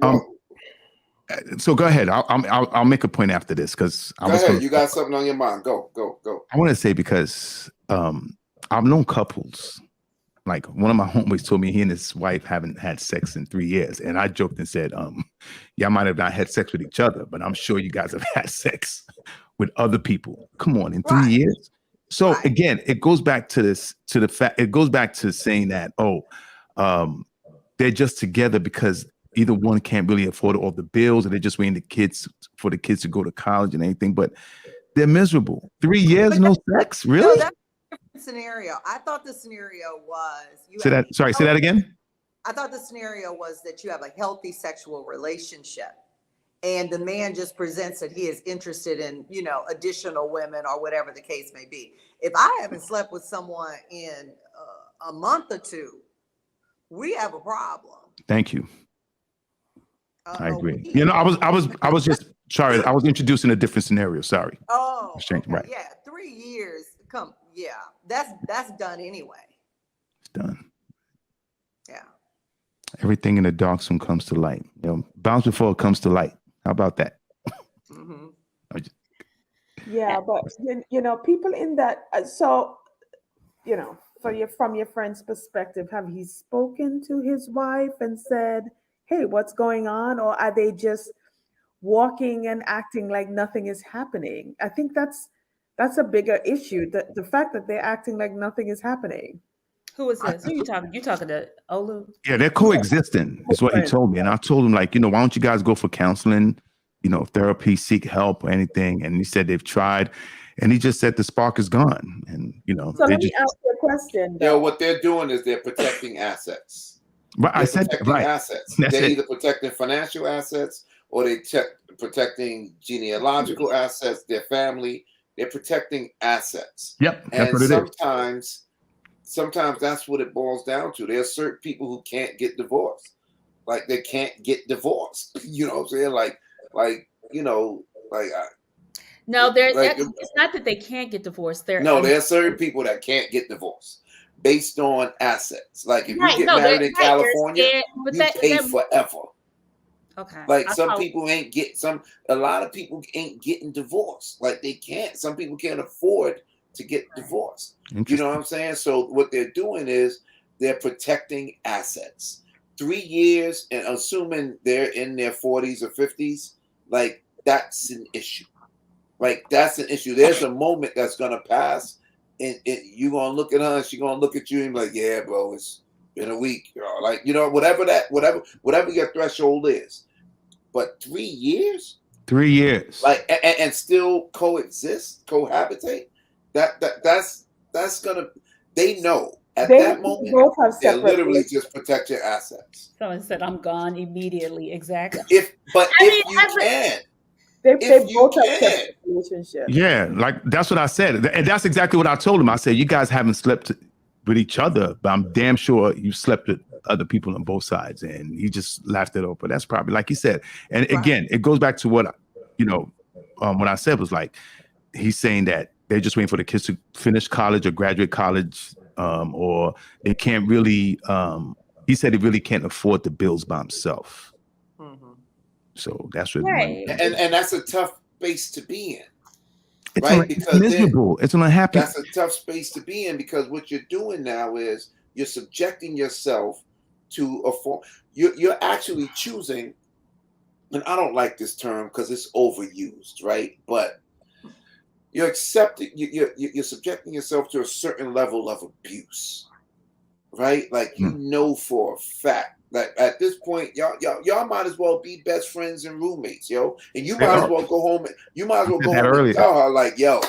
so go ahead. I'll make a point after this because
go ahead. You got something on your mind. Go.
I want to say because I've known couples. Like one of my homies told me he and his wife haven't had sex in 3 years, and I joked and said, y'all might have not had sex with each other, but I'm sure you guys have had sex with other people. Come on, in 3 years. So again, it goes back to this, to the fact, it goes back to saying that, they're just together because either one can't really afford all the bills, and they're just waiting for the kids to go to college and anything, but they're miserable. 3 years, no sex? Really?
No, that's a different scenario. I thought the scenario was
say that again.
I thought the scenario was that you have a healthy sexual relationship and the man just presents that he is interested in, additional women or whatever the case may be. If I haven't slept with someone in a month or two, we have a problem.
Thank you. I agree. I was just sorry. I was introducing a different scenario. Sorry.
Oh, okay.
Right.
Yeah. 3 years. Yeah. That's done anyway.
It's done.
Yeah.
Everything in the dark soon comes to light. Bounce before it comes to light. How about that?
Mm-hmm.
Yeah, but people in that. From your friend's perspective, have he spoken to his wife and said, "Hey, what's going on?" Or are they just walking and acting like nothing is happening? I think that's a bigger issue. The fact that they're acting like nothing is happening.
Who is this? Who you talking? You talking to Olu?
Yeah, they're coexisting, is what he told me. And I told him, like, why don't you guys go for counseling, therapy, seek help or anything? And he said they've tried. And he just said the spark is gone. And,
So let me ask you a question.
What they're doing is they're protecting assets.
Right, I said right.
Assets.
That's
they're
it.
Either protecting financial assets or they're protecting genealogical assets, their family. They're protecting assets.
Yep, that's
and
what it is.
Sometimes that's what it boils down to. There are certain people who can't get divorced. Like they can't get divorced. You know what I'm saying?
No, it's not that they can't get divorced.
There are certain people that can't get divorced based on assets. Like if you get married in California, you pay forever.
Okay.
Like a lot of people ain't getting divorced. Like they can't. Some people can't afford to get divorced. You know what I'm saying? So what they're doing is they're protecting assets. 3 years, and assuming they're in their 40s or 50s, like that's an issue. Like that's an issue. There's a moment that's gonna pass, and you're gonna look at her, and she's gonna look at you and be like, "Yeah, bro, it's been a week." Whatever your threshold is. But 3 years,
3 years,
like and still cohabitate. That's gonna. They know at that moment they literally just protect your assets.
Someone said, "I'm gone immediately." Exactly.
If you can.
They both have separate relationships.
Yeah, like that's what I said. And that's exactly what I told him. I said, you guys haven't slept with each other, but I'm damn sure you slept with other people on both sides. And he just laughed it off. But that's probably like he said. And again, it goes back to what, what I said was like, he's saying that they're just waiting for the kids to finish college or graduate college, or they can't really, he said he really can't afford the bills by himself. So that's what,
and that's a tough space to be in,
it's miserable. It's unhappy.
That's a tough space to be in because what you're doing now is you're subjecting yourself to a form. You're actually choosing, and I don't like this term because it's overused, right? But you're subjecting yourself to a certain level of abuse, right? Like for a fact. Like at this point, y'all might as well be best friends and roommates, yo. And you might as well go home. You might as well go home and tell her, like, yo,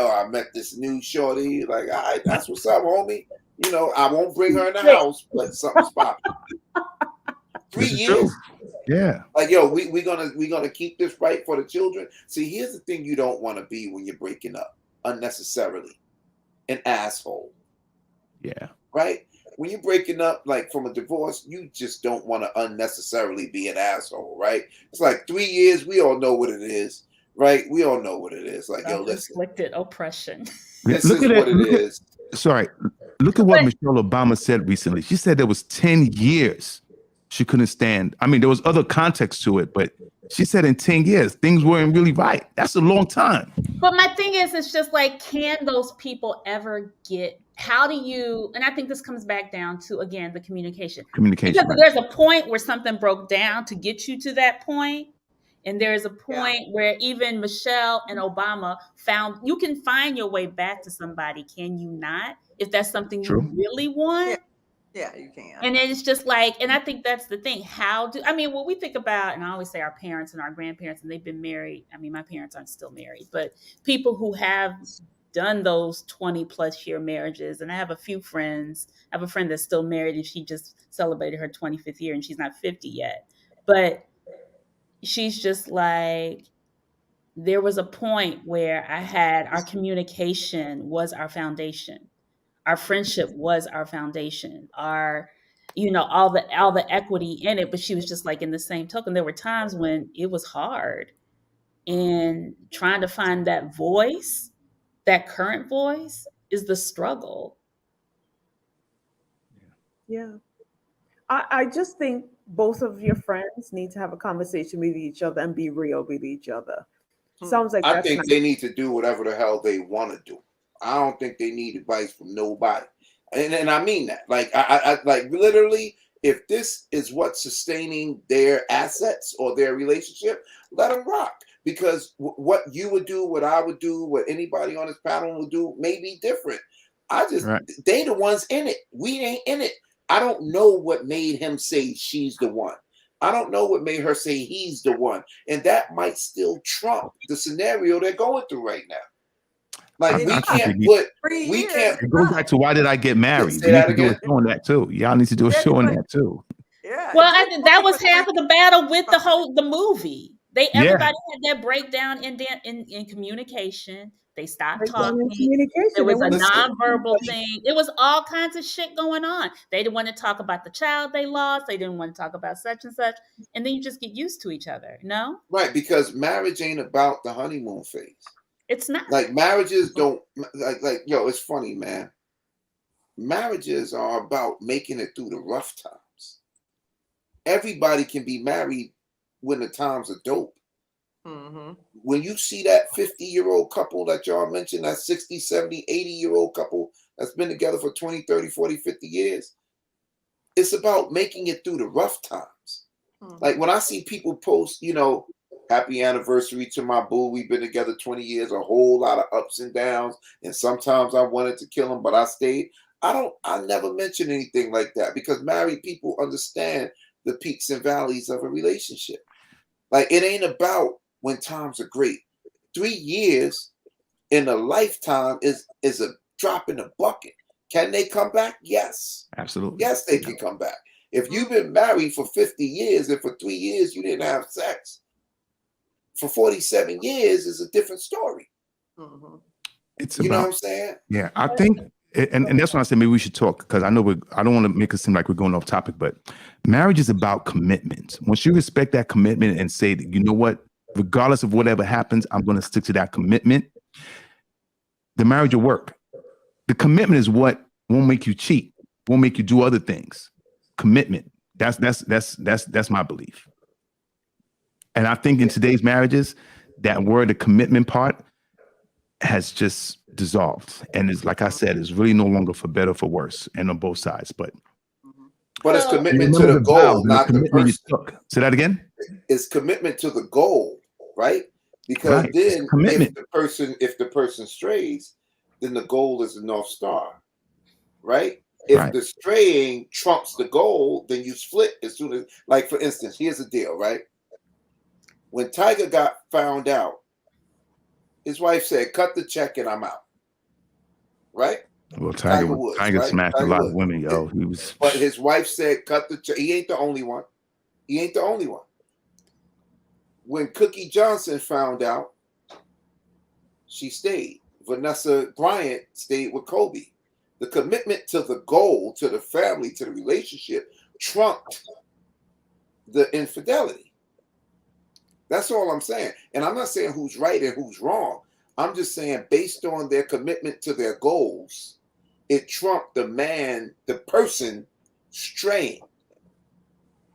I met this new shorty. Like, all right, that's what's up, homie. I won't bring her in the house, but something's popping. 3 years,
yeah.
Like, yo, we gonna keep this right for the children. See, here's the thing: you don't want to be when you're breaking up unnecessarily, an asshole.
Yeah.
Right. When you're breaking up, like from a divorce, you just don't want to unnecessarily be an asshole, right? It's like 3 years. We all know what it is, right? We all know what it is. Like, yo, listen.
Inflicted oppression.
This is what it is.
Sorry. Look at what Michelle Obama said recently. She said there was 10 years she couldn't stand. I mean, there was other context to it, but she said in 10 years, things weren't really right. That's a long time.
But my thing is, it's just like, can those people ever get, how do you, and I think this comes back down to, again, the communication.
Communication.
Because there's a point where something broke down to get you to that point. And there's a point where even Michelle and Obama found, you can find your way back to somebody, can you not? If that's something
True.
you really want.
Yeah, you can.
And it's just like, and I think that's the thing. When we think about, and I always say our parents and our grandparents, and they've been married. I mean, my parents aren't still married, but people who have done those 20 plus year marriages. And I have a few friends. I have a friend that's still married, and she just celebrated her 25th year, and she's not 50 yet. But she's just like, there was a point where our communication was our foundation. Our friendship was our foundation, all the equity in it. But she was just like, in the same token, there were times when it was hard, and trying to find that voice, that current voice, is the struggle.
Yeah. I just think both of your friends need to have a conversation with each other and be real with each other. Sounds like
I think they need to do whatever the hell they want to do. I don't think they need advice from nobody. And I mean that. Like, I like, literally, if this is what's sustaining their assets or their relationship, let them rock. Because what you would do, what I would do, what anybody on this panel would do may be different. They the ones in it. We ain't in it. I don't know what made him say she's the one. I don't know what made her say he's the one. And that might still trump the scenario they're going through right now. Like,
it goes back to, why did I get married? We need to do a show on that too. Y'all need to do a show on that too.
Yeah.
Well, I think that was half of the battle with the movie. Everybody had that breakdown in communication. They stopped talking. It was a nonverbal thing. It was all kinds of shit going on. They didn't want to talk about the child they lost. They didn't want to talk about such and such. And then you just get used to each other, no?
Right, because marriage ain't about the honeymoon phase.
It's not.
Like, marriages don't, yo, it's funny, man. Marriages are about making it through the rough times. Everybody can be married when the times are dope.
Mm-hmm.
When you see that 50-year-old couple that y'all mentioned, that 60, 70, 80-year-old couple that's been together for 20, 30, 40, 50 years, it's about making it through the rough times. Mm-hmm. Like, when I see people post, happy anniversary to my boo, we've been together 20 years, a whole lot of ups and downs, and sometimes I wanted to kill him, but I stayed. I never mention anything like that, because married people understand the peaks and valleys of a relationship. Like, it ain't about when times are great. 3 years in a lifetime is a drop in the bucket. Can they come back? Yes.
Absolutely.
Yes, they can come back. If you've been married for 50 years and for 3 years you didn't have sex, for 47 years is a different story.
Mm-hmm.
Know what I'm saying?
Yeah, I think, and that's when I said maybe we should talk, because I know I don't want to make it seem like we're going off topic, but marriage is about commitment. Once you respect that commitment and say that, you know what, regardless of whatever happens, I'm going to stick to that commitment, the marriage will work. The commitment is what won't make you cheat, won't make you do other things. Commitment. That's my belief. And I think in today's marriages, that word, the commitment part, has just dissolved. And it's, like I said, it's really no longer for better or for worse, and on both sides. But
it's commitment to the goal, not the person.
Say that again?
It's commitment to the goal, right? Because then if the person strays, then the goal is the North Star, right? If the straying trumps the goal, then you split as soon as, like, for instance, here's the deal, right? When Tiger got found out, his wife said, "Cut the check and I'm out." Right?
Well, Tiger smashed a lot of women, yo.
But his wife said, "Cut the check." He ain't the only one. When Cookie Johnson found out, she stayed. Vanessa Bryant stayed with Kobe. The commitment to the goal, to the family, to the relationship trumped the infidelity. That's all I'm saying. And I'm not saying who's right and who's wrong. I'm just saying, based on their commitment to their goals, it trumped the person straying.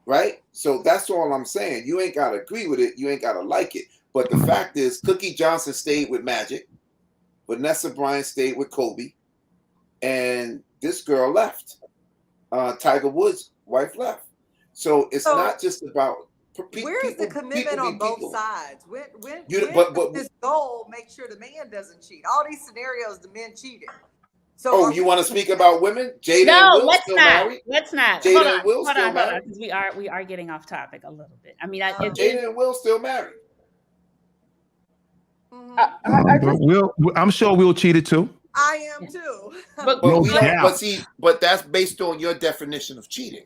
Right? So that's all I'm saying. You ain't gotta agree with it, you ain't gotta like it. But the fact is, Cookie Johnson stayed with Magic, Vanessa Bryant stayed with Kobe, and this girl left. Tiger Woods' wife left. So it's not just about
where's the commitment on both sides? When
but
this goal make sure the man doesn't cheat? All these scenarios, the men cheated. So
you want to speak about women? Jada
No,
and Will
let's
still
not.
married.
Let's not.
Jada and Will still
hold on,
married.
because we are getting off topic a little bit. I mean,
Jada and Will still married.
I'm sure Will cheated too.
I am too.
But that's based on your definition of cheating.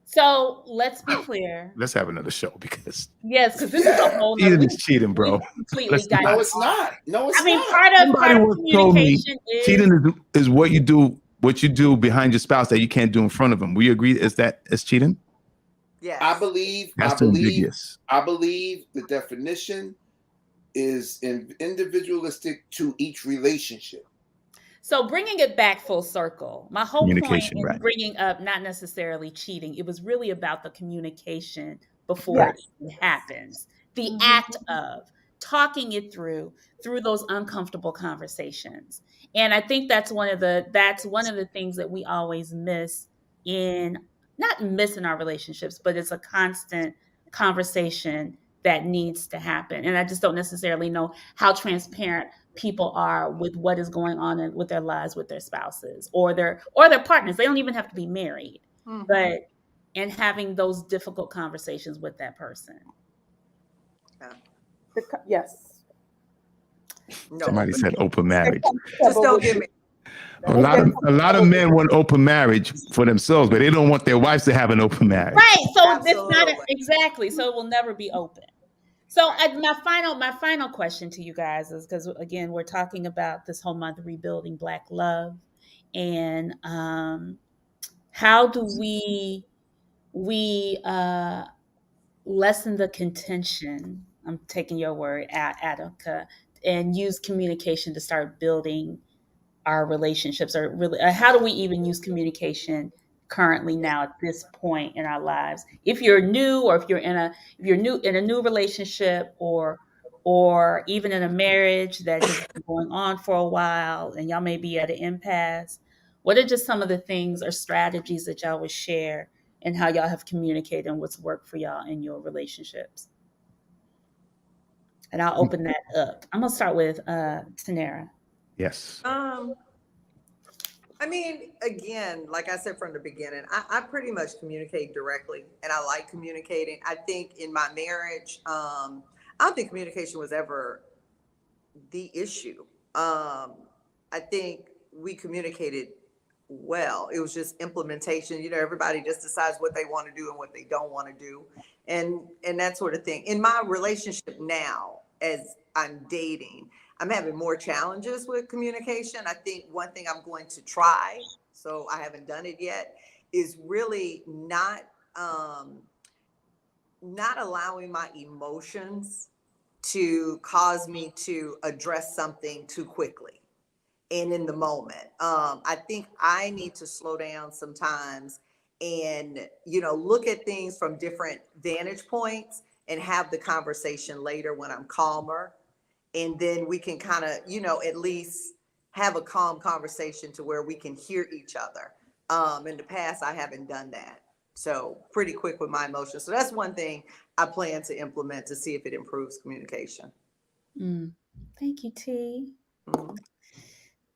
So let's be clear.
Let's have another show because
this is a whole
cheating is cheating, bro.
No, it's not. No, it's not.
I mean, part of communication is
cheating is what you do behind your spouse that you can't do in front of them. We agree is cheating?
Yeah.
I believe the definition is individualistic to each relationship.
So bringing it back full circle, my whole point in
right.
bringing up not necessarily cheating, it was really about the communication before it happens, the act of talking it through those uncomfortable conversations. And I think that's one of the things that we always not miss in our relationships, but it's a constant conversation that needs to happen. And I just don't necessarily know how transparent people are with what is going on with their lives, with their spouses or their partners. They don't even have to be married, but and having those difficult conversations with that person.
Yes.
Somebody said open marriage.
Just don't give me.
A lot of men want open marriage for themselves, but they don't want their wives to have an open marriage.
Right. So it's not exactly. So it will never be open. So my final question to you guys is, because again, we're talking about this whole month rebuilding Black love, and how do we lessen the contention? I'm taking your word, Attica, and use communication to start building our relationships, or really, how do we even use communication currently now at this point in our lives? If you're new, or if you're in a new relationship, or even in a marriage that has been going on for a while, and y'all may be at an impasse, what are just some of the things or strategies that y'all would share, and how y'all have communicated and what's worked for y'all in your relationships? And I'll open that up. I'm gonna start with Tanera.
Yes.
I mean, again, like I said from the beginning, I pretty much communicate directly, and I like communicating. I think in my marriage, I don't think communication was ever the issue. I think we communicated well. It was just implementation. Everybody just decides what they want to do and what they don't want to do, and that sort of thing. In my relationship now, as I'm dating, I'm having more challenges with communication. I think one thing I'm going to try, so I haven't done it yet, is really not allowing my emotions to cause me to address something too quickly and in the moment. I think I need to slow down sometimes and, look at things from different vantage points and have the conversation later when I'm calmer. And then we can kind of, at least have a calm conversation to where we can hear each other. In the past, I haven't done that. So pretty quick with my emotions. So that's one thing I plan to implement to see if it improves communication.
Thank you, T.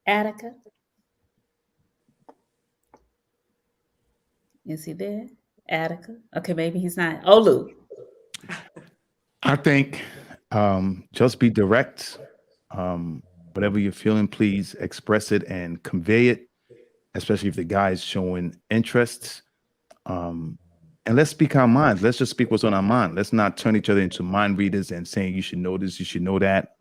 Attica? Is he there? Attica? Okay, maybe he's not. Olu?
I think just be direct. Whatever you're feeling, please express it and convey it, especially if the guy is showing interest. And let's speak our minds. Let's just speak what's on our mind. Let's not turn each other into mind readers and saying you should know this, you should know that.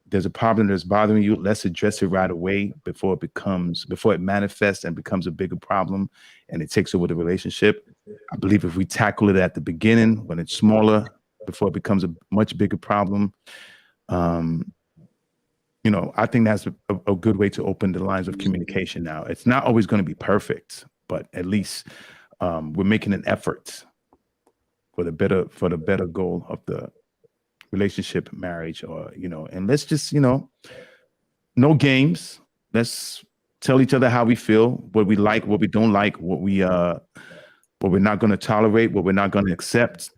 There's a problem that's bothering you. Let's address it right away before it manifests and becomes a bigger problem and it takes over the relationship. I believe if we tackle it at the beginning, when it's smaller, before it becomes a much bigger problem, I think that's a good way to open the lines of communication now. It's not always going to be perfect, but at least we're making an effort for the better goal of the relationship, marriage, or and let's just no games. Let's tell each other how we feel, what we like, what we don't like, what we're not going to tolerate, what we're not going to accept.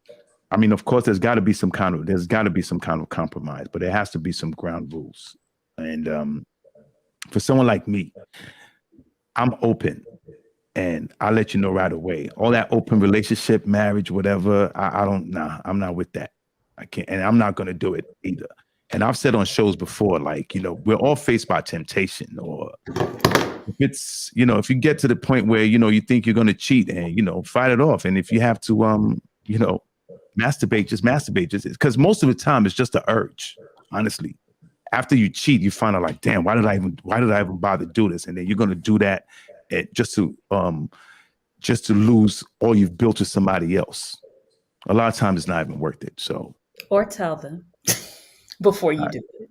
I mean, of course, there's got to be some kind of compromise, but there has to be some ground rules. And for someone like me, I'm open, and I'll let you know right away. All that open relationship, marriage, whatever, I don't. Nah, I'm not with that. I can't, and I'm not going to do it either. And I've said on shows before, like, we're all faced by temptation, or if it's, if you get to the point where, you think you're going to cheat, and, fight it off. And if you have to, masturbate, just masturbate, just because most of the time it's just an urge, honestly. After you cheat, you find out like, damn, why did I even bother to do this? And then you're going to do that just to lose all you've built with somebody else. A lot of times it's not even worth it. So,
Or tell them before you do it.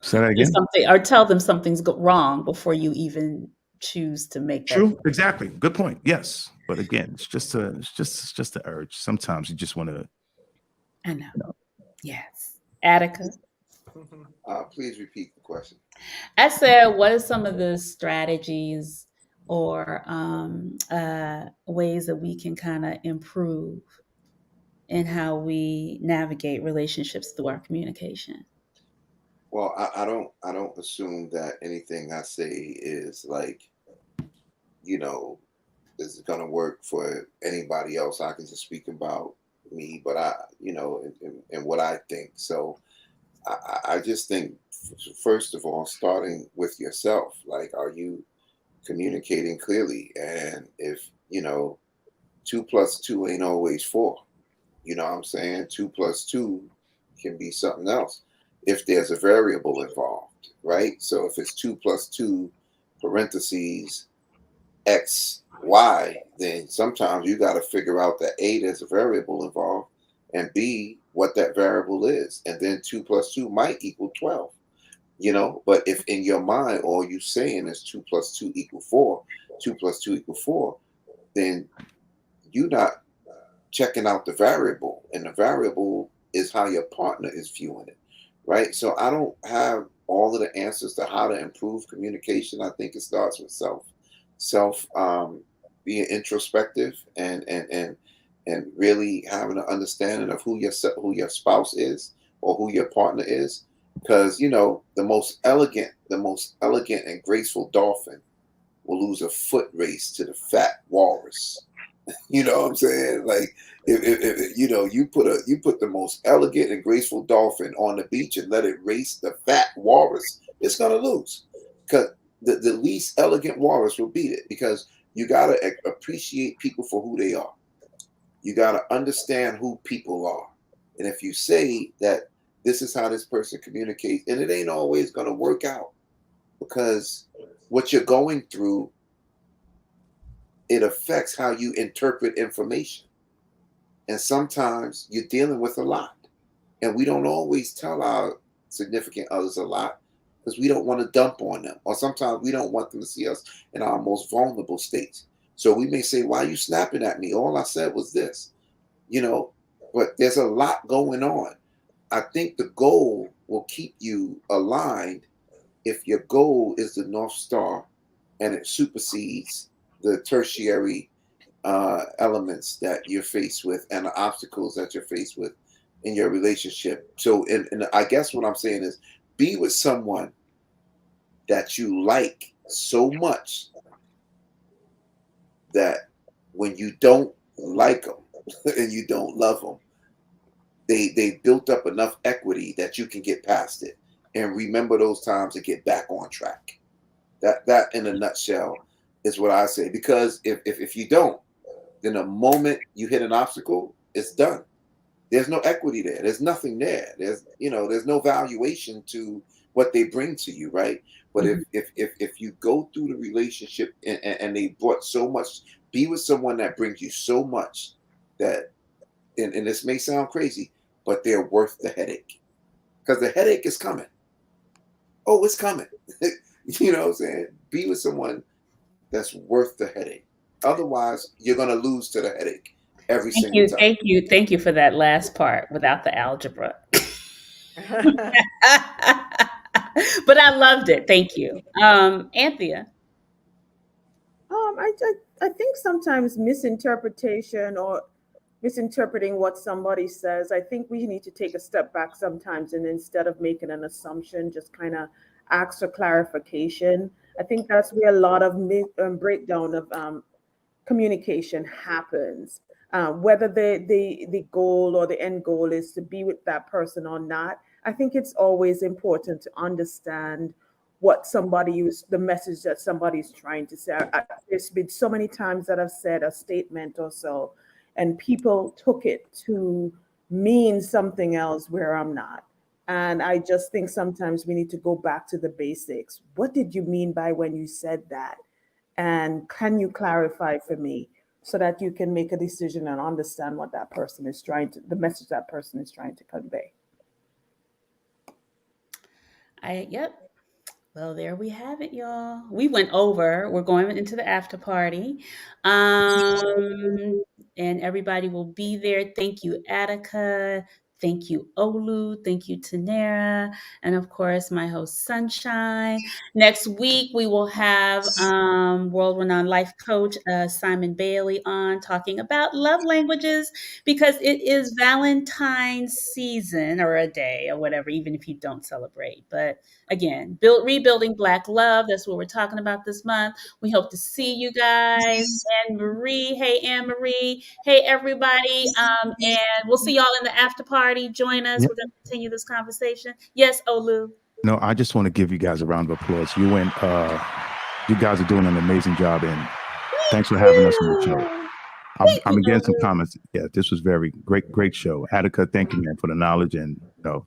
Say that again.
Or tell them something's wrong before you even choose to make that.
True. Exactly. Good point. Yes. But again, it's just the urge. Sometimes you just want to.
I know. Yes. Attica.
Please repeat the question.
I said, what are some of the strategies or ways that we can kind of improve in how we navigate relationships through our communication?
Well, I don't assume that anything I say is like, is going to work for anybody else. I can just speak about me, but and what I think. So I just think, first of all, starting with yourself, like, are you communicating clearly? And if, 2 plus 2 ain't always 4, you know what I'm saying? 2 plus 2 can be something else if there's a variable involved, right? So if it's 2 plus 2 parentheses X, Y, then sometimes you got to figure out that A, there's a variable involved, and B, what that variable is. And then 2 plus 2 might equal 12, but if in your mind all you saying is 2 plus 2 equal 4, 2 plus 2 equal 4, then you're not checking out the variable, and the variable is how your partner is viewing it, right? So I don't have all of the answers to how to improve communication. I think it starts with self being introspective and really having an understanding of who your spouse is or who your partner is, because the most elegant and graceful dolphin will lose a foot race to the fat walrus. You know what I'm saying? Like, if you put the most elegant and graceful dolphin on the beach and let it race the fat walrus, it's gonna lose, because the least elegant walrus will beat it. Because you gotta appreciate people for who they are. You gotta understand who people are, and if you say that this is how this person communicates, and it ain't always gonna work out, because what you're going through, it affects how you interpret information. And sometimes you're dealing with a lot. And we don't always tell our significant others a lot because we don't want to dump on them. Or sometimes we don't want them to see us in our most vulnerable states. So we may say, why are you snapping at me? All I said was this, but there's a lot going on. I think the goal will keep you aligned if your goal is the North Star and it supersedes the tertiary elements that you're faced with and the obstacles that you're faced with in your relationship. So, and I guess what I'm saying is, be with someone that you like so much that when you don't like them and you don't love them, they built up enough equity that you can get past it and remember those times and get back on track. That in a nutshell is what I say. Because if you don't, then the moment you hit an obstacle, it's done. There's no equity there. There's nothing there. There's no valuation to what they bring to you, right? But if you go through the relationship and they brought so much, be with someone that brings you so much that, and this may sound crazy, but they're worth the headache, because the headache is coming. oh, it's coming. You know what I'm saying? Be with someone that's worth the headache. Otherwise, you're gonna lose to the headache every
Thank
single
you,
time.
thank you, thank you for that last part without the algebra. But I loved it. Thank you. Anthea.
I think sometimes misinterpretation or misinterpreting what somebody says, I think we need to take a step back sometimes and instead of making an assumption, just kind of ask for clarification. I think that's where a lot of breakdown of communication happens. Whether the goal or the end goal is to be with that person or not, I think it's always important to understand what somebody is, the message that somebody's trying to say. There's been so many times that I've said a statement or so, and people took it to mean something else where I'm not. And I just think sometimes we need to go back to the basics. What did you mean by when you said that? And can you clarify for me so that you can make a decision and understand what that person is trying to, the message that person is trying to convey?
Yep. Well, there we have it, y'all. We went over. We're going into the after party. And everybody will be there. Thank you, Attica. Thank you, Olu. Thank you, Tanera. And of course, my host, Sunshine. Next week, we will have world renowned life coach Simon Bailey on talking about love languages because it is Valentine's season or a day or whatever, even if you don't celebrate. But again, rebuilding Black love. That's what we're talking about this month. We hope to see you guys. Anne Marie, hey Anne Marie, hey everybody, and we'll see y'all in the after party. Join us.
Yep.
We're going to continue this conversation. Yes, Olu.
No, I just want to give you guys a round of applause. You guys are doing an amazing job, and thanks for having us on the show. I'm getting some comments. Yeah, this was very great show. Attica, thank you, man, for the knowledge, and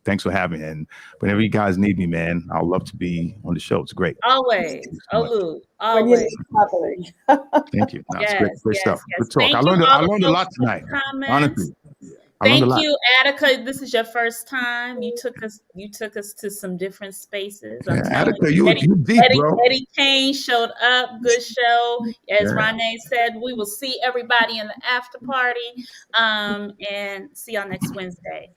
thanks for having me. And whenever you guys need me, man, I'll love to be on the show. It's great.
Always, Olu,
When you
always.
need traveling.
Thank you. No,
Yes,
it's great
yes,
stuff.
yes.
Good talk.
Thank
I
you,
learned
all the
a lot
folks for the
tonight.
comments.
Honestly, I learned a
Thank
lot.
you, Attica. This is your first time. You took us to some different spaces. I'm
Yeah,
telling
Attica,
you,
you deep, bro.
Eddie Kane showed up. Good show. As
Yeah.
Renee said, we will see everybody in the after party. And see y'all next Wednesday.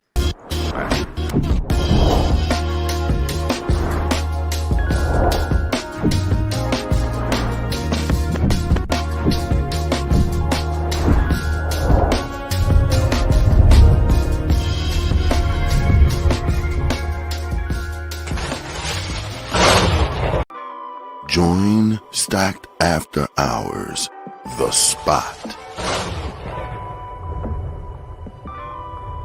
Join Stacked After Hours, The Spot,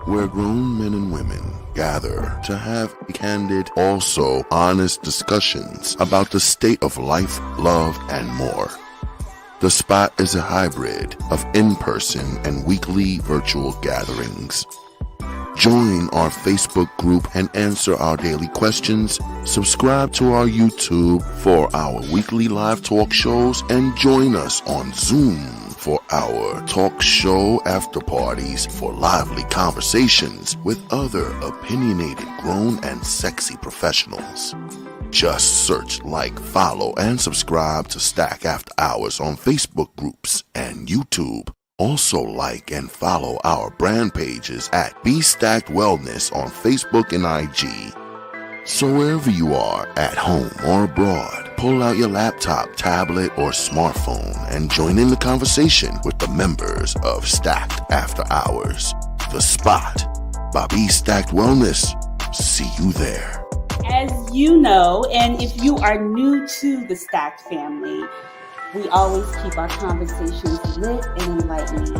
where grown men and women gather to have candid, also honest discussions about the state of life, love, and more. The Spot is a hybrid of in-person and weekly virtual gatherings. Join our Facebook group and answer our daily questions. Subscribe to our YouTube for our weekly live talk shows and join us on Zoom for our talk show after parties for lively conversations with other opinionated, grown, and sexy professionals. Just search, like, follow, and subscribe to Stack After Hours on Facebook groups and YouTube. Also like and follow our brand pages at Be Stacked Wellness on Facebook and IG. So wherever you are, at home or abroad, pull out your laptop, tablet, or smartphone and join in the conversation with the members of Stacked After Hours. The Spot by Be Stacked Wellness. See you there.
As you know, and if you are new to the Stacked family, we always keep our conversations lit and enlightening.